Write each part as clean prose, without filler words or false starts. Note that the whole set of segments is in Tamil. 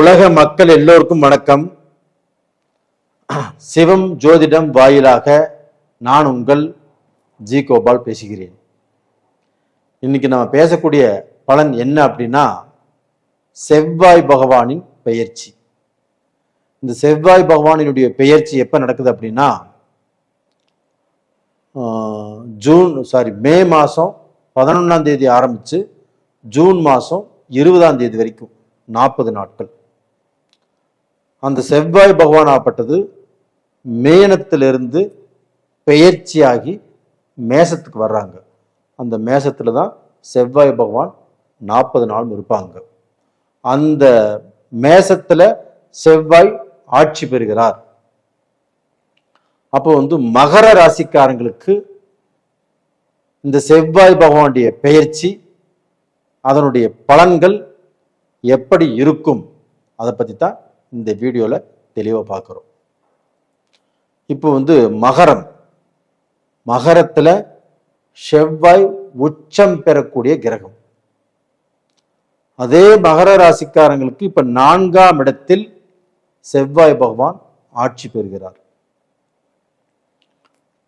உலக மக்கள் எல்லோருக்கும் வணக்கம். சிவம் ஜோதிடம் வாயிலாக நான் உங்கள் ஜி கோபால் பேசுகிறேன். இன்னைக்கு நம்ம பேசக்கூடிய பலன் என்ன அப்படின்னா, செவ்வாய் பகவானின் பெயர்ச்சி. இந்த செவ்வாய் பகவானினுடைய பெயர்ச்சி எப்ப நடக்குது அப்படின்னா, மே மாதம் 11ஆம் தேதி ஆரம்பிச்சு ஜூன் மாதம் 20ஆம் தேதி வரைக்கும் 40 நாட்கள். அந்த செவ்வாய் பகவான் ஆப்பட்டது மேனத்திலிருந்து பெயர்ச்சியாகி மேசத்துக்கு வர்றாங்க. அந்த மேசத்துல தான் செவ்வாய் பகவான் 40 நாள் இருப்பாங்க. அந்த மேசத்துல செவ்வாய் ஆட்சி பெறுகிறார். அப்போ மகர ராசிக்காரங்களுக்கு இந்த செவ்வாய் பகவானுடைய பெயர்ச்சி, அதனுடைய பலன்கள் எப்படி இருக்கும், அதை பத்தி தான் இந்த வீடியோல தெளிவா பார்க்கிறோம். இப்போ மகரத்துல செவ்வாய் உச்சம் பெறக்கூடிய கிரகம். அதே மகர ராசிக்காரங்களுக்கு இப்ப 4ஆம் இடத்தில் செவ்வாய் பகவான் ஆட்சி பெறுகிறார்.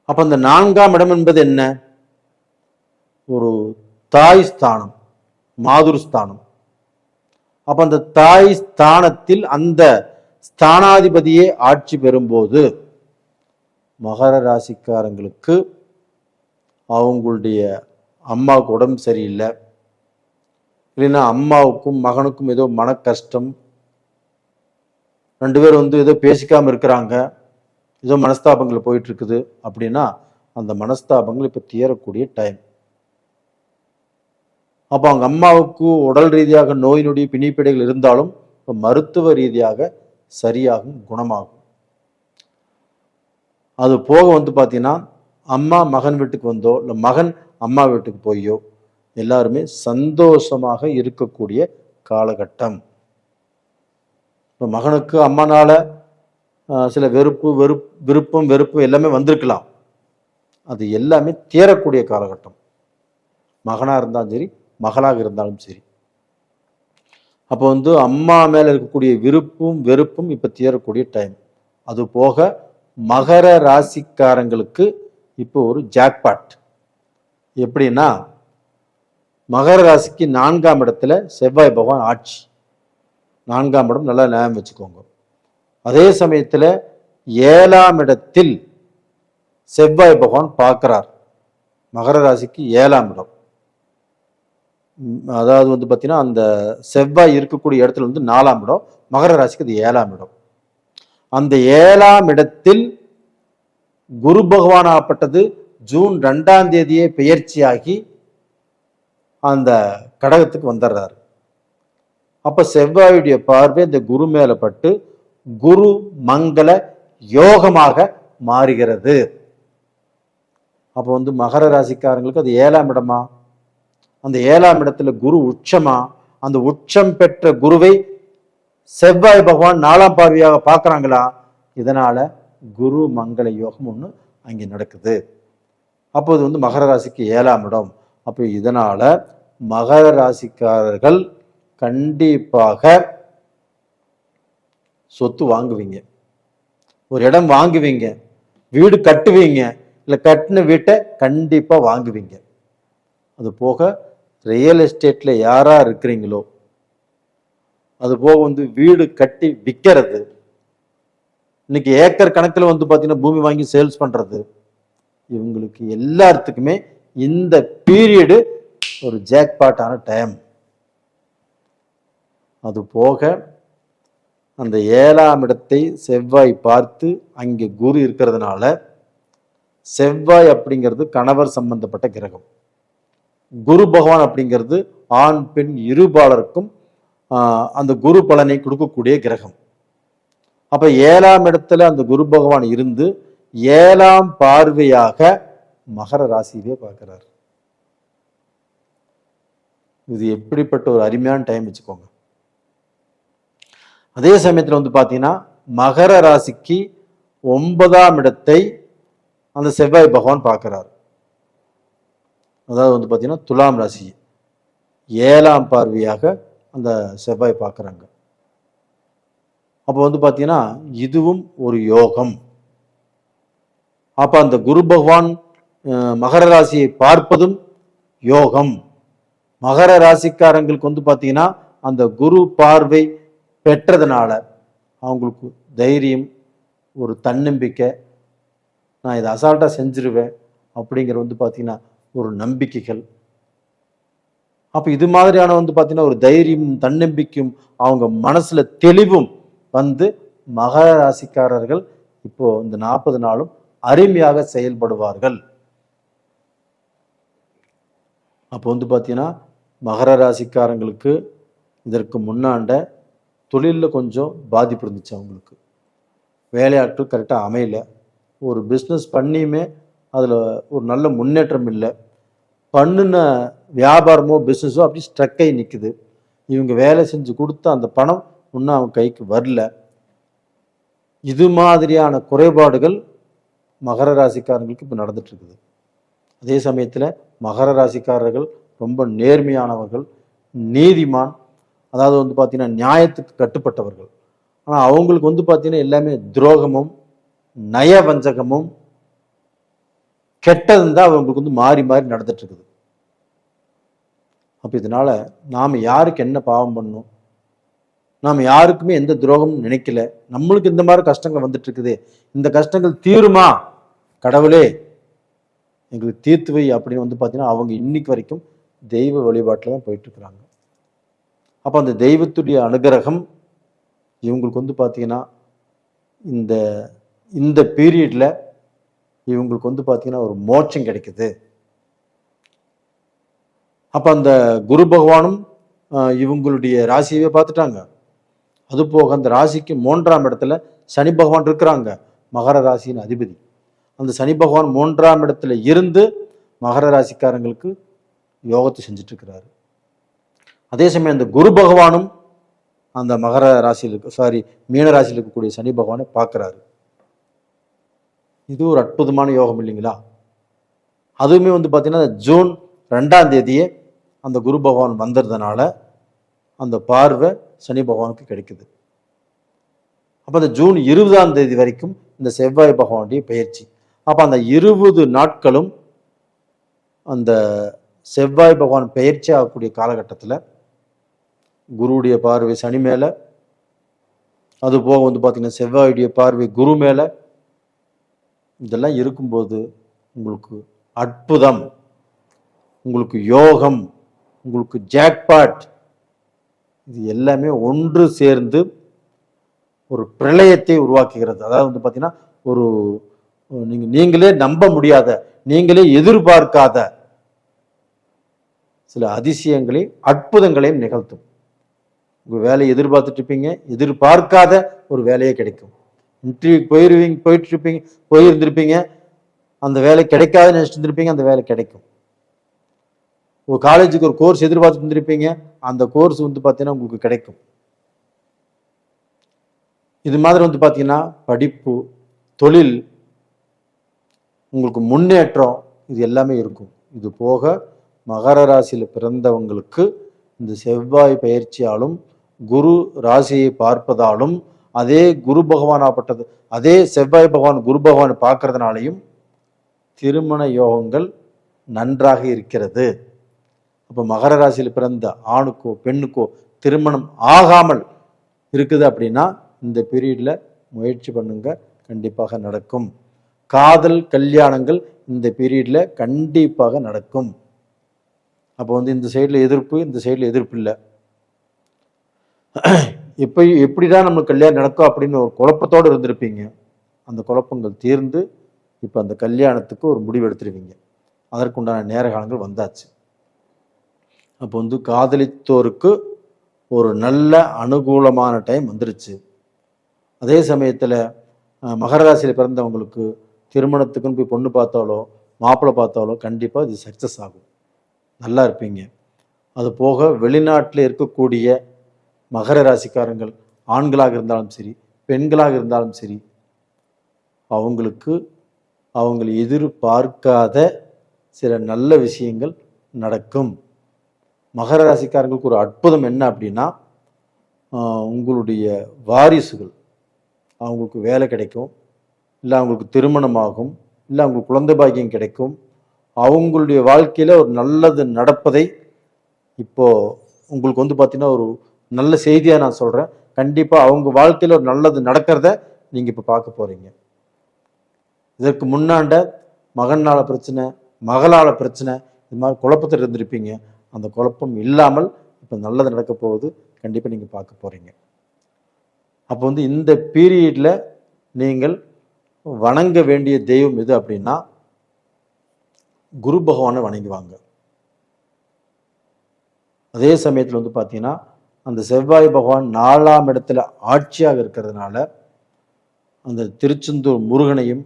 அப்ப அந்த 4ஆம் இடம் என்பது என்ன? ஒரு தாய் ஸ்தானம், மாதுருஸ்தானம். அப்ப அந்த தாய் ஸ்தானத்தில் அந்த ஸ்தானாதிபதியே ஆட்சி பெறும்போது மகர ராசிக்காரங்களுக்கு அவங்களுடைய அம்மாவுக்கு உடம்பு சரியில்லை, இல்லைன்னா அம்மாவுக்கும் மகனுக்கும் ஏதோ மன கஷ்டம், 2 பேரும் ஏதோ பேசிக்காம இருக்கிறாங்க, ஏதோ மனஸ்தாபங்கள் போயிட்டு இருக்குது அப்படின்னா அந்த மனஸ்தாபங்கள் இப்ப தீரக்கூடிய டைம். அப்போ அவங்க அம்மாவுக்கு உடல் ரீதியாக நோய் நொடி பிணிப்பிடைகள் இருந்தாலும் இப்போ மருத்துவ ரீதியாக சரியாகும், குணமாகும். அது போக பார்த்தீங்கன்னா, அம்மா மகன் வீட்டுக்கு வந்தோ இல்லை மகன் அம்மா வீட்டுக்கு போயோ எல்லாருமே சந்தோஷமாக இருக்கக்கூடிய காலகட்டம். இப்போ மகனுக்கு அம்மானால சில விருப்பம் வெறுப்பு எல்லாமே வந்திருக்கலாம். அது எல்லாமே தீரக்கூடிய காலகட்டம். மகனா இருந்தாலும் சரி, மகளாக இருந்தாலும் சரி. அப்போ அம்மா மேல இருக்கக்கூடிய விருப்பும் வெறுப்பும் இப்ப தீரக்கூடிய டைம். அது போக மகர ராசிக்காரங்களுக்கு இப்போ ஒரு ஜாக்பாட். எப்படின்னா, மகர ராசிக்கு 4ஆம் இடத்துல செவ்வாய் பகவான் ஆட்சி. 4ஆம் இடம் நல்லா ஞாபகம் வச்சுக்கோங்க. அதே சமயத்துல 7ஆம் இடத்தில் செவ்வாய் பகவான் பார்க்கிறார். மகர ராசிக்கு 7ஆம் இடம். அதாவது பார்த்தீங்கன்னா, அந்த செவ்வாய் இருக்கக்கூடிய இடத்துல 4ஆம் இடம், மகர ராசிக்கு அது 7ஆம் இடம். அந்த 7ஆம் இடத்தில் குரு பகவான் ஆப்பட்டது ஜூன் 2ஆம் தேதியே பெயர்ச்சியாகி அந்த கடகத்துக்கு வந்துடுறாரு. அப்ப செவ்வாயுடைய பார்வை இந்த குரு மேல பட்டு குரு மங்கள யோகமாக மாறுகிறது. அப்போ மகர ராசிக்காரங்களுக்கு அது 7ஆம் இடமா? அந்த 7ஆம் இடத்துல குரு உச்சமா? அந்த உச்சம் பெற்ற குருவை செவ்வாய் பகவான் 4ஆம் பார்வையாக பார்க்கறாங்களா? இதனால குரு மங்கள யோகம் ஒண்ணு அங்கே நடக்குது. அப்போது மகர ராசிக்கு 7ஆம் இடம். அப்போ இதனால மகர ராசிக்காரர்கள் கண்டிப்பாக சொத்து வாங்குவீங்க, ஒரு இடம் வாங்குவீங்க, வீடு கட்டுவீங்க, இல்லை கட்டின வீட்டை கண்டிப்பா வாங்குவீங்க. அது போக ரியல் எஸ்டேட்ல யாரா இருக்கிறீங்களோ, அது போக வீடு கட்டி விற்கிறது, இன்னைக்கு ஏக்கர் கணக்கில் பார்த்தீங்கன்னா பூமி வாங்கி சேல்ஸ் பண்றது, இவங்களுக்கு எல்லாத்துக்குமே இந்த பீரியடு ஒரு ஜாக்பாட்டான டைம். அது போக அந்த 7ஆம் இடத்தை செவ்வாய் பார்த்து அங்கே குரு இருக்கிறதுனால, செவ்வாய் அப்படிங்கிறது கணவர் சம்பந்தப்பட்ட கிரகம், குரு பகவான் அப்படிங்கிறது ஆண் பெண் இருபாலருக்கும் அந்த குரு பலனை கொடுக்கக்கூடிய கிரகம். அப்ப 7ஆம் இடத்துல அந்த குரு பகவான் இருந்து 7ஆம் பார்வையாக மகர ராசியிலே பார்க்கிறார். இது எப்படிப்பட்ட ஒரு அருமையான டைம் வச்சுக்கோங்க. அதே சமயத்துல பாத்தீங்கன்னா, மகர ராசிக்கு 9ஆம் இடத்தை அந்த செவ்வாய் பகவான் பார்க்கிறார். அதாவது பார்த்தீங்கன்னா துலாம் ராசி 7ஆம் பார்வையாக அந்த செவ்வாய் பார்க்குறாங்க. அப்போ வந்து பார்த்தீங்கன்னா இதுவும் ஒரு யோகம். அப்போ அந்த குரு பகவான் மகர ராசியை பார்ப்பதும் யோகம். மகர ராசிக்காரங்களுக்கு வந்து பார்த்தீங்கன்னா அந்த குரு பார்வை பெற்றதுனால அவங்களுக்கு தைரியம், ஒரு தன்னம்பிக்கை, நான் இதை அசால்ட்டாக செஞ்சிருவேன் அப்படிங்கிற வந்து பார்த்தீங்கன்னா ஒரு நம்பிக்கைகள். அப்போ இது மாதிரியான வந்து பார்த்தீங்கன்னா ஒரு தைரியமும் தன்னம்பிக்கையும் அவங்க மனசுல தெளிவும் வந்து மகர ராசிக்காரர்கள் இப்போ இந்த 40 நாளும் அருமையாக செயல்படுவார்கள். அப்போ வந்து பார்த்தீங்கன்னா மகர ராசிக்காரங்களுக்கு இதற்கு முன்னாண்ட தொழிலில் கொஞ்சம் பாதிப்பு இருந்துச்சு. அவங்களுக்கு வேலையாட்கள் கரெக்டாக அமையல. ஒரு பிஸ்னஸ் பண்ணியுமே அதில் ஒரு நல்ல முன்னேற்றம் இல்லை. பண்ணின வியாபாரமோ பிஸ்னஸோ அப்படி ஸ்ட்ரக் ஆகி நிற்குது. இவங்க வேலை செஞ்சு கொடுத்த அந்த பணம் இன்னும் அவங்க கைக்கு வரல. இது மாதிரியான குறைபாடுகள் மகர ராசிக்காரங்களுக்கு இப்போ நடந்துட்டு இருக்குது. அதே சமயத்தில் மகர ராசிக்காரர்கள் ரொம்ப நேர்மையானவர்கள், நீதிமான், அதாவது வந்து பார்த்தீங்கன்னா நியாயத்துக்கு கட்டுப்பட்டவர்கள். ஆனால் அவங்களுக்கு வந்து பார்த்தீங்கன்னா எல்லாமே துரோகமும் நயவஞ்சகமும் கெட்டதும் தான் அவங்களுக்கு வந்து மாறி மாறி நடந்துட்டு இருக்குது. அப்போ இதனால நாம் யாருக்கு என்ன பாவம் பண்ணணும்? நாம் யாருக்குமே எந்த துரோகமும் நினைக்கல. நம்மளுக்கு இந்த மாதிரி கஷ்டங்கள் வந்துட்டு இருக்குது. இந்த கஷ்டங்கள் தீருமா கடவுளே, எங்களுக்கு தீர்த்து வை அப்படின்னு வந்து பார்த்தீங்கன்னா அவங்க இன்னைக்கு வரைக்கும் தெய்வ வழிபாட்டில் தான் போயிட்டு இருக்கிறாங்க. அப்போ அந்த தெய்வத்துடைய அனுகிரகம் இவங்களுக்கு வந்து பார்த்தீங்கன்னா இந்த இந்த பீரியட்ல இவங்களுக்கு வந்து பார்த்தீங்கன்னா ஒரு மோட்சம் கிடைக்குது. அப்போ அந்த குரு பகவானும் இவங்களுடைய ராசியவே பார்த்துட்டாங்க. அது போக அந்த ராசிக்கு 3ஆம் இடத்துல சனி பகவான் இருக்கிறாங்க, மகர ராசியின் அதிபதி. அந்த சனி பகவான் 3ஆம் இடத்துல இருந்து மகர ராசிக்காரங்களுக்கு யோகத்தை செஞ்சுட்டு இருக்கிறாரு. அதே சமயம் அந்த குரு பகவானும் அந்த மகர ராசியில் மீன ராசியில் இருக்கக்கூடிய சனி பகவானை பார்க்கிறாரு. இது ஒரு அற்புதமான யோகம் இல்லைங்களா? அதுவுமே வந்து பார்த்தீங்கன்னா ஜூன் 2ஆம் தேதியே அந்த குரு பகவான் வந்ததுனால அந்த பார்வை சனி பகவானுக்கு கிடைக்குது. அப்போ அந்த ஜூன் 20ஆம் தேதி வரைக்கும் இந்த செவ்வாய் பகவானுடைய பயிற்சி. அப்போ அந்த 20 நாட்களும் அந்த செவ்வாய் பகவான் பயிற்சி ஆகக்கூடிய காலகட்டத்தில் குருவுடைய பார்வை சனி மேலே, அது போக வந்து பார்த்தீங்கன்னா செவ்வாயுடைய பார்வை குரு மேலே, இதெல்லாம் இருக்கும்போது உங்களுக்கு அற்புதம், உங்களுக்கு யோகம், உங்களுக்கு ஜாக்பாட், இது எல்லாமே ஒன்று சேர்ந்து ஒரு பிரளயத்தை உருவாக்குகிறது. அதாவது வந்து பார்த்தீங்கன்னா ஒரு நீங்களே நம்ப முடியாத, நீங்களே எதிர்பார்க்காத சில அதிசயங்களை அற்புதங்களையும் நிகழ்த்தும். உங்கள் வேலையை எதிர்பார்த்துட்டு இருப்பீங்க, எதிர்பார்க்காத ஒரு வேலையே கிடைக்கும். இன்டர்வியூக்கு போயிருந்திருப்பீங்க, அந்த வேலை கிடைக்காதுன்னு நினைச்சிட்டு இருந்திருப்பீங்க, அந்த வேலை கிடைக்கும். ஒரு காலேஜுக்கு ஒரு கோர்ஸ் எதிர்பார்த்துட்டு இருந்திருப்பீங்க, அந்த கோர்ஸ் வந்து பார்த்தீங்கன்னா உங்களுக்கு கிடைக்கும். இது மாதிரி வந்து பார்த்தீங்கன்னா படிப்பு, தொழில், உங்களுக்கு முன்னேற்றம், இது எல்லாமே இருக்கும். இது போக மகர ராசியில் பிறந்தவங்களுக்கு இந்த செவ்வாய் பயிற்சியாலும் குரு ராசியை பார்ப்பதாலும் அதே குரு பகவான் ஆப்பட்டது, அதே செவ்வாய் பகவான் குரு பகவானை பார்க்கறதுனாலையும் திருமண யோகங்கள் நன்றாக இருக்கிறது. அப்போ மகர ராசியில் பிறந்த ஆணுக்கோ பெண்ணுக்கோ திருமணம் ஆகாமல் இருக்குது அப்படின்னா இந்த பீரியட்ல முயற்சி பண்ணுங்க, கண்டிப்பாக நடக்கும். காதல் கல்யாணங்கள் இந்த பீரியட்ல கண்டிப்பாக நடக்கும். அப்போ வந்து இந்த சைடில் எதிர்ப்பு, இந்த சைடில் எதிர்ப்பு இல்லை. எப்படிதான் நம்மளுக்கு கல்யாணம் நடக்கும் அப்படின்னு ஒரு குழப்பத்தோடு இருந்திருப்பீங்க. அந்த குழப்பங்கள் தீர்ந்து இப்போ அந்த கல்யாணத்துக்கு ஒரு முடிவு எடுத்துருவீங்க. அதற்குண்டான நேர காலங்கள் வந்தாச்சு. அப்போ வந்து காதலித்தோருக்கு ஒரு நல்ல அனுகூலமான டைம் வந்துருச்சு. அதே சமயத்தில் மகர ராசியில் பிறந்தவங்களுக்கு திருமணத்துக்குன்னு போய் பொண்ணு பார்த்தாலோ மாப்பிள்ளை பார்த்தாலோ கண்டிப்பாக இது சக்ஸஸ் ஆகும், நல்லா இருப்பீங்க. அது போக வெளிநாட்டில் இருக்கக்கூடிய மகர ராசிக்காரங்கள் ஆண்களாக இருந்தாலும் சரி பெண்களாக இருந்தாலும் சரி அவங்களுக்கு அவங்க எதிர்பார்க்காத சில நல்ல விஷயங்கள் நடக்கும். மகர ராசிக்காரங்களுக்கு ஒரு அற்புதம் என்ன அப்படின்னா உங்களுடைய வாரிசுகள் அவங்களுக்கு வேலை கிடைக்கும், இல்லை அவங்களுக்கு திருமணமாகும், இல்லை அவங்களுக்கு குழந்தை பாக்கியம் கிடைக்கும், அவங்களுடைய வாழ்க்கையில் ஒரு நல்லது நடப்பதை இப்போ உங்களுக்கு பார்த்தீங்கன்னா ஒரு நல்ல செய்தியாக நான் சொல்கிறேன். கண்டிப்பாக அவங்க வாழ்க்கையில் ஒரு நல்லது நடக்கிறத நீங்கள் இப்போ பார்க்க போகிறீங்க. இதற்கு முன்னாண்ட மகனால பிரச்சனை, மகளால் பிரச்சனை, இது மாதிரி குழப்பத்தில் இருந்திருப்பீங்க. அந்த குழப்பம் இல்லாமல் இப்போ நல்லது நடக்க போகுது. கண்டிப்பாக நீங்கள் பார்க்க போகிறீங்க. அப்போ இந்த பீரியடில் நீங்கள் வணங்க வேண்டிய தெய்வம் எது அப்படின்னா குரு பகவானை வணங்குவாங்க. அதே சமயத்தில் பார்த்தீங்கன்னா அந்த செவ்வாய் பகவான் 4ஆம் இடத்துல ஆட்சியாக இருக்கிறதுனால அந்த திருச்செந்தூர் முருகனையும்,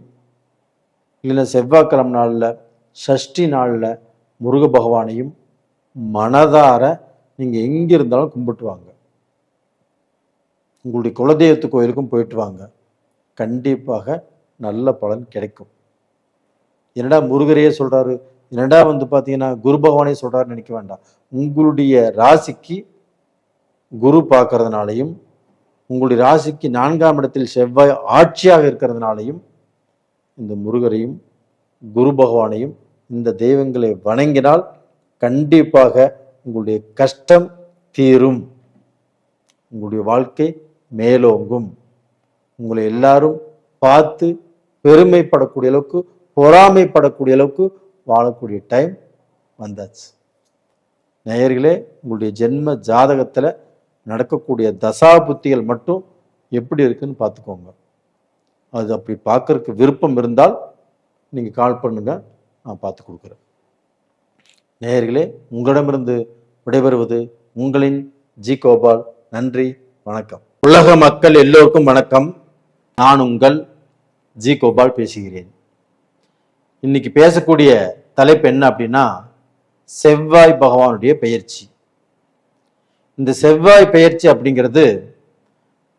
இல்லைன்னா செவ்வாய்க்கிழமை நாளில் சஷ்டி நாளில் முருக பகவானையும் மனதார நீங்கள் எங்கே இருந்தாலும் கும்பிட்டு வாங்க. உங்களுடைய குலதெய்வத்து கோயிலுக்கும் போயிட்டு வாங்க. கண்டிப்பாக நல்ல பலன் கிடைக்கும். என்னடா முருகரையே சொல்கிறாரு, என்னடா பார்த்தீங்கன்னா குரு பகவானே சொல்கிறாருன்னு நினைக்க வேண்டாம். உங்களுடைய ராசிக்கு குரு பார்க்கறதுனாலையும், உங்களுடைய ராசிக்கு 4ஆம் இடத்தில் செவ்வாய் ஆட்சியாக இருக்கிறதுனாலையும் இந்த முருகரையும் குரு பகவானையும் இந்த தெய்வங்களை வணங்கினால் கண்டிப்பாக உங்களுடைய கஷ்டம் தீரும், உங்களுடைய வாழ்க்கை மேலோங்கும். உங்களை எல்லாரும் பார்த்து பெருமைப்படக்கூடிய அளவுக்கு, பொறாமைப்படக்கூடிய அளவுக்கு வாழக்கூடிய டைம் வந்தாச்சு. நேயர்களே, உங்களுடைய ஜென்ம ஜாதகத்தில் நடக்கக்கூடிய தசா புத்திகள் மட்டும் எப்படி இருக்குன்னு பார்த்துக்கோங்க. அது அப்படி பார்க்கறதுக்கு விருப்பம் இருந்தால் நீங்கள் கால் பண்ணுங்க, நான் பார்த்து கொடுக்குறேன். நேயர்களே, உங்களிடமிருந்து விடைபெறுவது உங்களின் ஜி கோபால். நன்றி, வணக்கம். உலக மக்கள் எல்லோருக்கும் வணக்கம். நான் உங்கள் ஜி கோபால் பேசுகிறேன். இன்னைக்கு பேசக்கூடிய தலைப்பு என்ன அப்படின்னா செவ்வாய் பகவானுடைய பெயர்ச்சி. இந்த செவ்வாய் பெயர்ச்சி அப்படிங்கிறது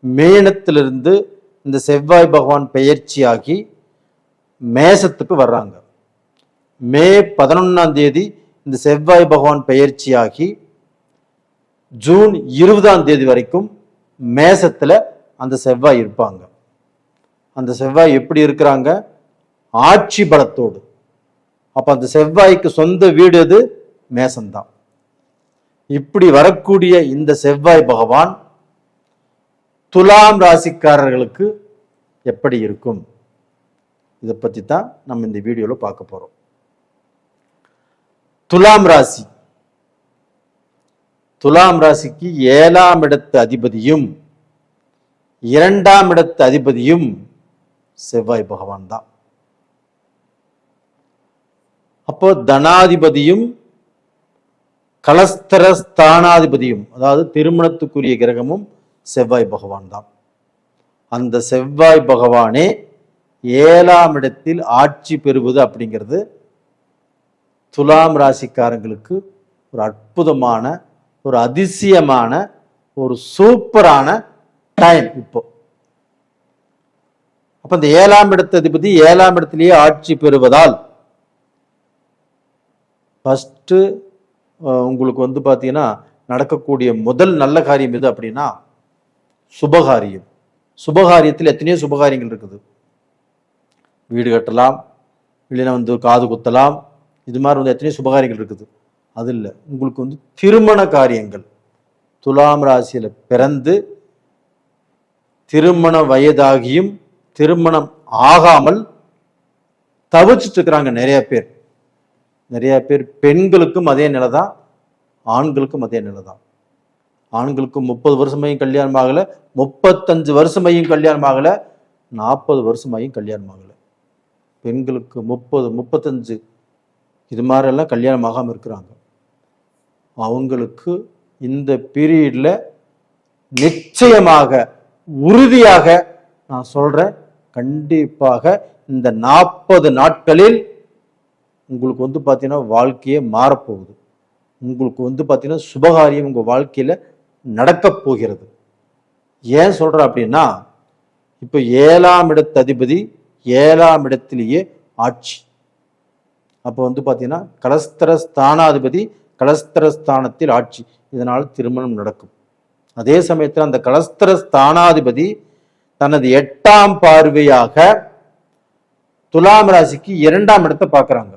மேனத்திலிருந்து இந்த செவ்வாய் பகவான் பெயர்ச்சியாகி மேசத்துக்கு வர்றாங்க. மே 11ஆம் தேதி இந்த செவ்வாய் பகவான் பெயர்ச்சியாகி ஜூன் 20ஆம் தேதி வரைக்கும் மேசத்துல அந்த செவ்வாய் இருப்பாங்க. அந்த செவ்வாய் எப்படி இருக்கிறாங்க? ஆட்சி பலத்தோடு. அப்ப அந்த செவ்வாய்க்கு சொந்த வீடு எது? மேசம்தான். இப்படி வரக்கூடிய இந்த செவ்வாய் பகவான் துலாம் ராசிக்காரர்களுக்கு எப்படி இருக்கும், இதை பத்தி தான் நம்ம இந்த வீடியோல பார்க்க போறோம். துலாம் ராசி, துலாம் ராசிக்கு 7ஆம் இடத்து அதிபதியும் 2ஆம் இடத்து அதிபதியும் செவ்வாய் பகவான் தான். அப்போ தனாதிபதியும் கலஸ்தர ஸ்தானாதிபதியும், அதாவது திருமணத்துக்குரிய கிரகமும் செவ்வாய் பகவான் தான். அந்த செவ்வாய் பகவானே 7ஆம் இடத்தில் ஆட்சி பெறுவது அப்படிங்கிறது துலாம் ராசிக்காரங்களுக்கு ஒரு அற்புதமான, ஒரு அதிசயமான, ஒரு சூப்பரான டைம் இப்போ. அப்ப இந்த 7ஆம் இடத்து அதிபதி 7ஆம் இடத்திலேயே ஆட்சி பெறுவதால் ஃபர்ஸ்ட் உங்களுக்கு பார்த்தீங்கன்னா நடக்கக்கூடிய முதல் நல்ல காரியம் எது அப்படின்னா சுபகாரியம். சுபகாரியத்தில் எத்தனையோ சுபகாரியங்கள் இருக்குது. வீடு கட்டலாம், இல்லைன்னா காது குத்தலாம், இது மாதிரி எத்தனையோ சுபகாரியங்கள் இருக்குது. அது இல்லை, உங்களுக்கு திருமண காரியங்கள். துலாம் ராசியில பிறந்து திருமண வயதாகியும் திருமணம் ஆகாமல் தவிச்சிட்டு இருக்கிறாங்க நிறைய பேர். நிறைய பேர் பெண்களுக்கும் அதே நிலை தான், ஆண்களுக்கும் அதே நிலை தான். ஆண்களுக்கு 30 வருஷமையும் கல்யாணம் ஆகலை, 35 வருஷமையும் கல்யாணம் ஆகலை, 40 வருஷமாயும் கல்யாணம் ஆகலை. பெண்களுக்கு 30, 35 இது மாதிரிலாம் கல்யாணம் ஆகாமல் இருக்கிறாங்க. அவங்களுக்கு இந்த பீரியட்ல நிச்சயமாக, உறுதியாக நான் சொல்றேன், கண்டிப்பாக இந்த 40 நாட்களில் உங்களுக்கு பார்த்தீங்கன்னா வாழ்க்கையே மாறப்போகுது. உங்களுக்கு பார்த்தீங்கன்னா சுபகாரியம் உங்கள் வாழ்க்கையில் நடக்க போகிறது. ஏன் சொல்கிறேன் அப்படின்னா, இப்போ 7ஆம் இடத்து அதிபதி 7ஆம் இடத்திலேயே ஆட்சி. அப்போ பார்த்தீங்கன்னா கலஸ்தர ஸ்தானாதிபதி கலஸ்தர ஸ்தானத்தில் ஆட்சி. இதனால் திருமணம் நடக்கும். அதே சமயத்தில் அந்த கலஸ்திர ஸ்தானாதிபதி தனது 8ஆம் பார்வையாக துலாம் ராசிக்கு 2ஆம் இடத்தை பார்க்கறாங்க.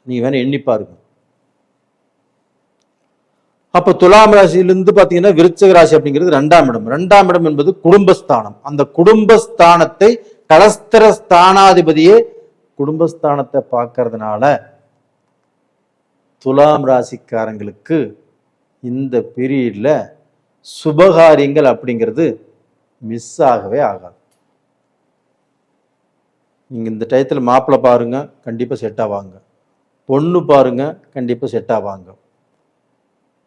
நீங்க வேணா எண்ணி பாருங்க. அப்ப துலாம் ராசியிலிருந்து பாத்தீங்கன்னா விருச்சிக ராசி அப்படிங்கிறது 2ஆம் இடம். 2ஆம் இடம் என்பது குடும்பஸ்தானம். அந்த குடும்பஸ்தானத்தை கலஸ்திர ஸ்தானாதிபதியே குடும்பஸ்தானத்தை பார்க்கறதுனால துலாம் ராசிக்காரங்களுக்கு இந்த பீரியட்ல சுபகாரியங்கள் அப்படிங்கிறது மிஸ் ஆகவே ஆகாது. நீங்க இந்த டயத்துல மாப்பிள்ளை பாருங்க, கண்டிப்பா செட் ஆவாங்க. பொண்ணு பாருங்க, கண்டிப்பா செட் ஆவாங்க.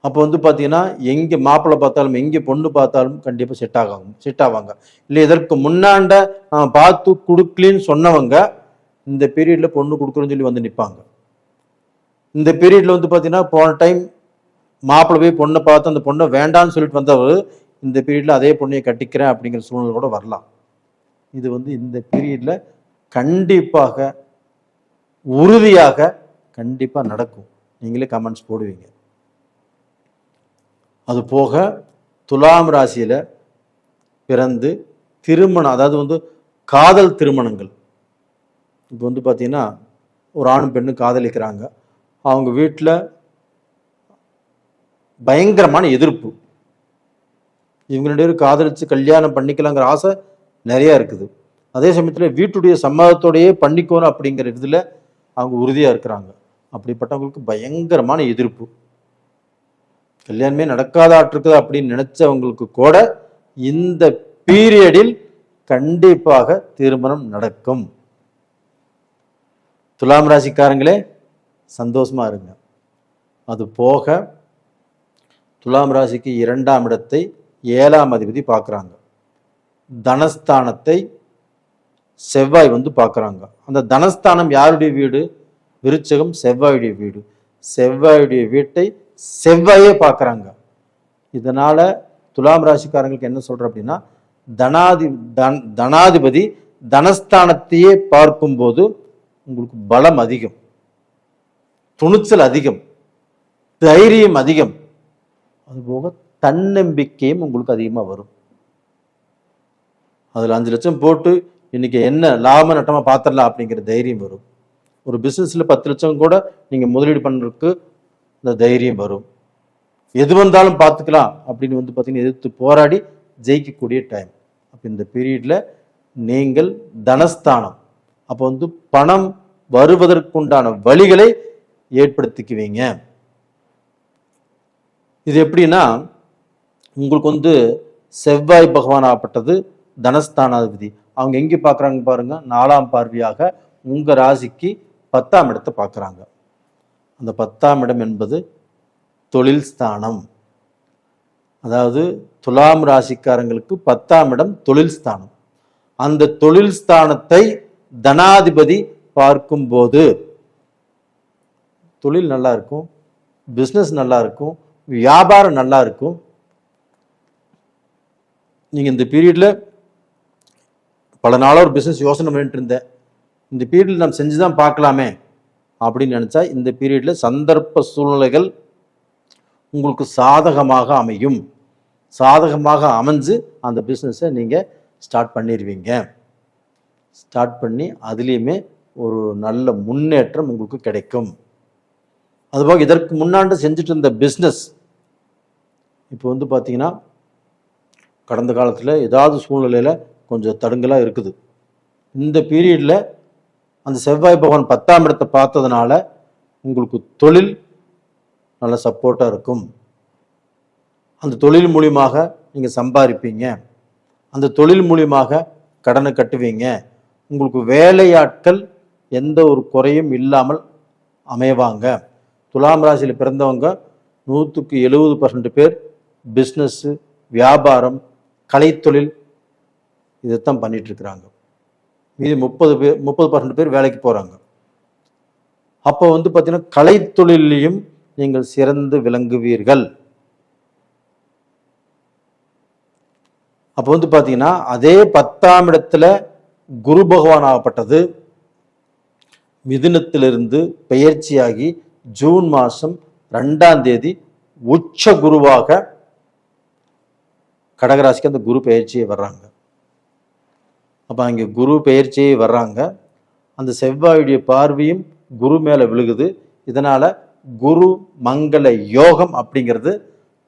அப்போ பாத்தீங்கன்னா எங்க மாப்பிள்ளை பார்த்தாலும் எங்க பொண்ணு பார்த்தாலும் கண்டிப்பா செட் ஆவாங்க. இல்லை இதற்கு முன்னாண்ட பார்த்து கொடுக்கலின்னு சொன்னவங்க இந்த பீரியட்ல பொண்ணு கொடுக்குறோன்னு சொல்லி வந்து நிற்பாங்க. இந்த பீரியட்ல பாத்தீங்கன்னா போன டைம் மாப்பிள்ளை போய் பொண்ணை பார்த்து அந்த பொண்ணை வேண்டான்னு சொல்லிட்டு வந்தவர் இந்த பீரியட்ல அதே பொண்ணையை கட்டிக்கிறேன் அப்படிங்கிற சூழ்நிலை கூட வரலாம். இது இந்த பீரியட்ல கண்டிப்பாக உறுதியாக கண்டிப்பா நடக்கும். நீங்களே கமெண்ட்ஸ் போடுவீங்க. அது போக துலாம் ராசியில பிறந்து திருமணம், அதாவது காதல் திருமணங்கள். இப்போ பார்த்தீங்கன்னா ஒரு ஆணும் பெண்ணும் காதலிக்கிறாங்க. அவங்க வீட்டில் பயங்கரமான எதிர்ப்பு. இவங்க 2 பேரும் காதலிச்சு கல்யாணம் பண்ணிக்கலாங்கிற ஆசை நிறைய இருக்குது. அதே சமயத்தில் வீட்டுடைய சம்மதத்தோடையே பண்ணிக்கணும் அப்படிங்கிற இதுல அவங்க உறுதியா இருக்கிறாங்க. அப்படிப்பட்டவங்களுக்கு பயங்கரமான எதிர்ப்பு. கல்யாணமே நடக்காதாட்டிருக்குது அப்படின்னு நினைச்சவங்களுக்கு கூட இந்த பீரியடில் கண்டிப்பாக திருமணம் நடக்கும். துலாம் ராசிக்காரங்களே சந்தோஷமா இருங்க. அது போக துலாம் ராசிக்கு 2ஆம் இடத்தை 7ஆம் அதிபதி பார்க்குறாங்க. தனஸ்தானத்தை செவ்வாய் பார்க்குறாங்க. அந்த தனஸ்தானம் யாருடைய வீடு? விருச்சகம், செவ்வாயுடைய வீடு. செவ்வாயுடைய வீட்டை செவ்வாயே பார்க்குறாங்க. இதனால துலாம் ராசிக்காரங்களுக்கு என்ன சொல்ற அப்படின்னா, தனாதிபதி தனஸ்தானத்தையே பார்க்கும்போது உங்களுக்கு பலம் அதிகம், துணிச்சல் அதிகம், தைரியம் அதிகம், அதுபோக தன்னம்பிக்கையும் உங்களுக்கு அதிகமாக வரும். அதில் 5 லட்சம் போட்டு இன்னைக்கு என்ன லாப நட்டமா பார்த்துடலாம் அப்படிங்கிற தைரியம் வரும். ஒரு பிசினஸ்ல 10 லட்சம் கூட நீங்க முதலீடு பண்றதுக்கு இந்த தைரியம் வரும். எது வந்தாலும் பார்த்துக்கலாம் அப்படின்னு பார்த்தீங்கன்னா எதிர்த்து போராடி ஜெயிக்கக்கூடிய டைம். அப்போ இந்த பீரியட்ல நீங்கள் தனஸ்தானம், அப்போ பணம் வருவதற்குண்டான வழிகளை ஏற்படுத்திக்குவீங்க. இது எப்படின்னா, உங்களுக்கு செவ்வாய் பகவான் ஆகப்பட்டது தனஸ்தானாதிபதி. அவங்க எங்க பார்க்குறாங்க பாருங்க, 4ஆம் பார்வையாக உங்க ராசிக்கு 10ஆம் இடத்தை பார்க்குறாங்க. அந்த 10ஆம் இடம் என்பது தொழில் ஸ்தானம். அதாவது துலாம் ராசிக்காரங்களுக்கு 10ஆம் இடம் தொழில் ஸ்தானம். அந்த தொழில் ஸ்தானத்தை தனாதிபதி பார்க்கும்போது தொழில் நல்லா இருக்கும், பிஸ்னஸ் நல்லா இருக்கும், வியாபாரம் நல்லா இருக்கும். நீங்க இந்த பீரியட்ல பல நாளாக ஒரு பிஸ்னஸ் யோசனை பண்ணிட்டு இருந்தேன், இந்த பீரியட்ல நம்ம செஞ்சுதான் பார்க்கலாமே அப்படின்னு நினைச்சா இந்த பீரியட்ல சந்தர்ப்ப சூழ்நிலைகள் உங்களுக்கு சாதகமாக அமையும். சாதகமாக அமைஞ்சு அந்த பிஸ்னஸை நீங்க ஸ்டார்ட் பண்ணிடுவீங்க. ஸ்டார்ட் பண்ணி அதுலேயுமே ஒரு நல்ல முன்னேற்றம் உங்களுக்கு கிடைக்கும். அதுபோக இதற்கு முன்னாண்டு செஞ்சுட்டு இருந்த பிஸ்னஸ் இப்போ பார்த்தீங்கன்னா கடந்த காலத்தில் ஏதாவது சூழ்நிலையில் கொஞ்சம் தடுங்கலாக இருக்குது. இந்த பீரியடில் அந்த செவ்வாய் பகவான் 10ஆம் இடத்தை பார்த்ததுனால உங்களுக்கு தொழில் நல்ல சப்போர்ட்டாக இருக்கும். அந்த தொழில் மூலியமாக நீங்கள் சம்பாதிப்பீங்க. அந்த தொழில் மூலியமாக கடனை கட்டுவீங்க. உங்களுக்கு வேலையாட்கள் எந்த ஒரு குறையும் இல்லாமல் அமைவாங்க. துலாம் ராசியில் பிறந்தவங்க 170% பேர் பிஸ்னஸ்ஸு, வியாபாரம், கலைத்தொழில் இதைத்தான் பண்ணிட்டு இருக்கிறாங்க. மீதி 30% பேர் வேலைக்கு போகிறாங்க. அப்போ பார்த்தீங்கன்னா கலைத்தொழிலையும் நீங்கள் சிறந்து விளங்குவீர்கள். அப்போ பார்த்தீங்கன்னா அதே 10ஆம் இடத்துல குரு பகவான் ஆகப்பட்டது மிதுனத்திலிருந்து பெயர்ச்சியாகி ஜூன் மாதம் 2ஆம் தேதி உச்ச குருவாக கடகராசிக்கு அந்த குரு பெயர்ச்சியே வர்றாங்க. அப்போ அங்கே குரு பெயர்ச்சியே வர்றாங்க. அந்த செவ்வாயுடைய பார்வையும் குரு மேலே விழுகுது. இதனால குரு மங்கள யோகம் அப்படிங்கிறது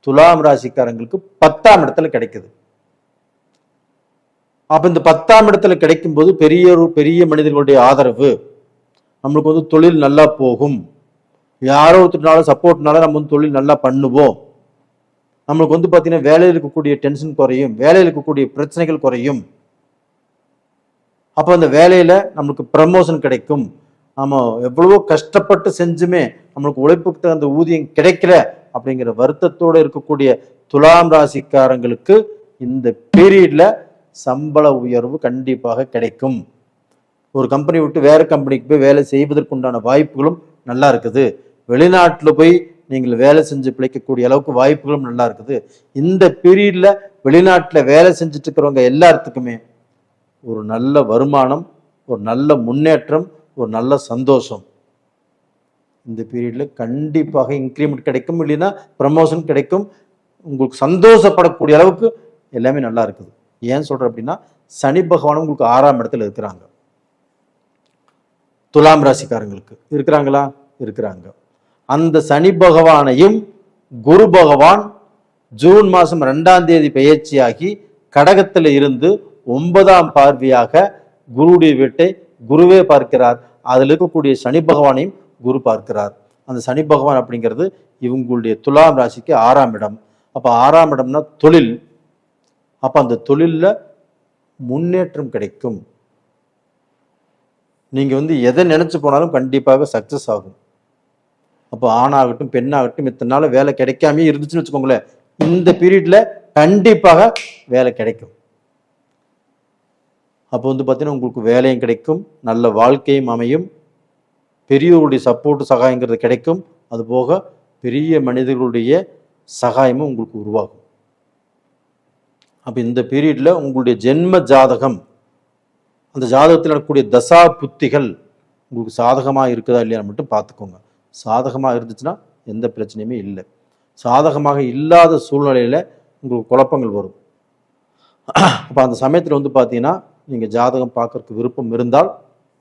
துலாம் ராசிக்காரங்களுக்கு 10ஆம் இடத்துல கிடைக்குது. அப்ப இந்த 10ஆம் இடத்துல கிடைக்கும் போது பெரிய மனிதர்களுடைய ஆதரவு, நம்மளுக்கு தொழில் நல்லா போகும், யாரோ ஒருத்தருனால சப்போர்ட்னால நம்ம தொழில் நல்லா பண்ணுவோம், நம்மளுக்கு பார்த்தீங்கன்னா வேலையில் இருக்கக்கூடிய டென்ஷன் குறையும், வேலையில் இருக்கக்கூடிய பிரச்சனைகள் குறையும். அப்போ அந்த வேலையில நம்மளுக்கு ப்ரமோஷன் கிடைக்கும். நம்ம எவ்வளவோ கஷ்டப்பட்டு செஞ்சுமே நம்மளுக்கு உழைப்புக்கு தகுந்த ஊதியம் கிடைக்கல அப்படிங்கிற வருத்தத்தோடு இருக்கக்கூடிய துலாம் ராசிக்காரங்களுக்கு இந்த பீரியட்ல சம்பள உயர்வு கண்டிப்பாக கிடைக்கும். ஒரு கம்பெனி விட்டு வேற கம்பெனிக்கு போய் வேலை செய்வதற்குண்டான வாய்ப்புகளும் நல்லா இருக்குது. வெளிநாட்டில் போய் நீங்கள் வேலை செஞ்சு பிழைக்கக்கூடிய அளவுக்கு வாய்ப்புகளும் நல்லா இருக்குது. இந்த பீரியட்ல வெளிநாட்டில் வேலை செஞ்சுட்டு இருக்கிறவங்க எல்லாத்துக்குமே ஒரு நல்ல வருமானம், ஒரு நல்ல முன்னேற்றம், ஒரு நல்ல சந்தோஷம் இந்த பீரியட்ல கண்டிப்பாக இன்க்ரிமெண்ட் கிடைக்கும், இல்லைன்னா ப்ரமோஷன் கிடைக்கும். உங்களுக்கு சந்தோஷப்படக்கூடிய அளவுக்கு எல்லாமே நல்லா இருக்குது. ஏன் சொல்றேன் அப்படின்னா, சனி பகவான் உங்களுக்கு 6ஆம் இடத்துல இருக்கிறாங்க. துலாம் ராசிக்காரங்களுக்கு இருக்கிறாங்களா? இருக்கிறாங்க. அந்த சனி பகவானையும் குரு பகவான் ஜூன் மாதம் 2ஆம் தேதி பெயர்ச்சியாகி கடகத்தில் இருந்து 9ஆம் பார்வையாக குருடைய வீட்டை குருவே பார்க்கிறார். அதில் இருக்கக்கூடிய சனி பகவானையும் குரு பார்க்கிறார். அந்த சனி பகவான் அப்படிங்கிறது இவங்களுடைய துலாம் ராசிக்கு 6ஆம் இடம். அப்போ 6ஆம் இடம்னா தொழில். அப்போ அந்த தொழிலில் முன்னேற்றம் கிடைக்கும். நீங்கள் எதை நினைச்சு போனாலும் கண்டிப்பாக சக்சஸ் ஆகும். அப்போ ஆணாகட்டும் பெண்ணாகட்டும் இத்தனை நாள் வேலை கிடைக்காமே இருந்துச்சுன்னு வச்சுக்கோங்களேன், இந்த பீரியட்ல கண்டிப்பாக வேலை கிடைக்கும். அப்போ பார்த்தீங்கன்னா உங்களுக்கு வேலையும் கிடைக்கும், நல்ல வாழ்க்கையும் அமையும், பெரியவருடைய சப்போர்ட் சகாயங்கிறது கிடைக்கும். அதுபோக பெரிய மனிதர்களுடைய சகாயமும் உங்களுக்கு உருவாகும். அப்போ இந்த பீரியட்ல உங்களுடைய ஜென்ம ஜாதகம், அந்த ஜாதகத்தில் இருக்கக்கூடிய தசா புத்திகள் உங்களுக்கு சாதகமாக இருக்குதா இல்லையான்னு மட்டும் பார்த்துக்கோங்க. சாதகமாக இருந்துச்சுன்னா எந்த பிரச்சனையுமே இல்லை. சாதகமாக இல்லாத சூழ்நிலையில் உங்களுக்கு குழப்பங்கள் வரும். அப்போ அந்த சமயத்தில் பார்த்தீங்கன்னா நீங்கள் ஜாதகம் பார்க்கறதுக்கு விருப்பம் இருந்தால்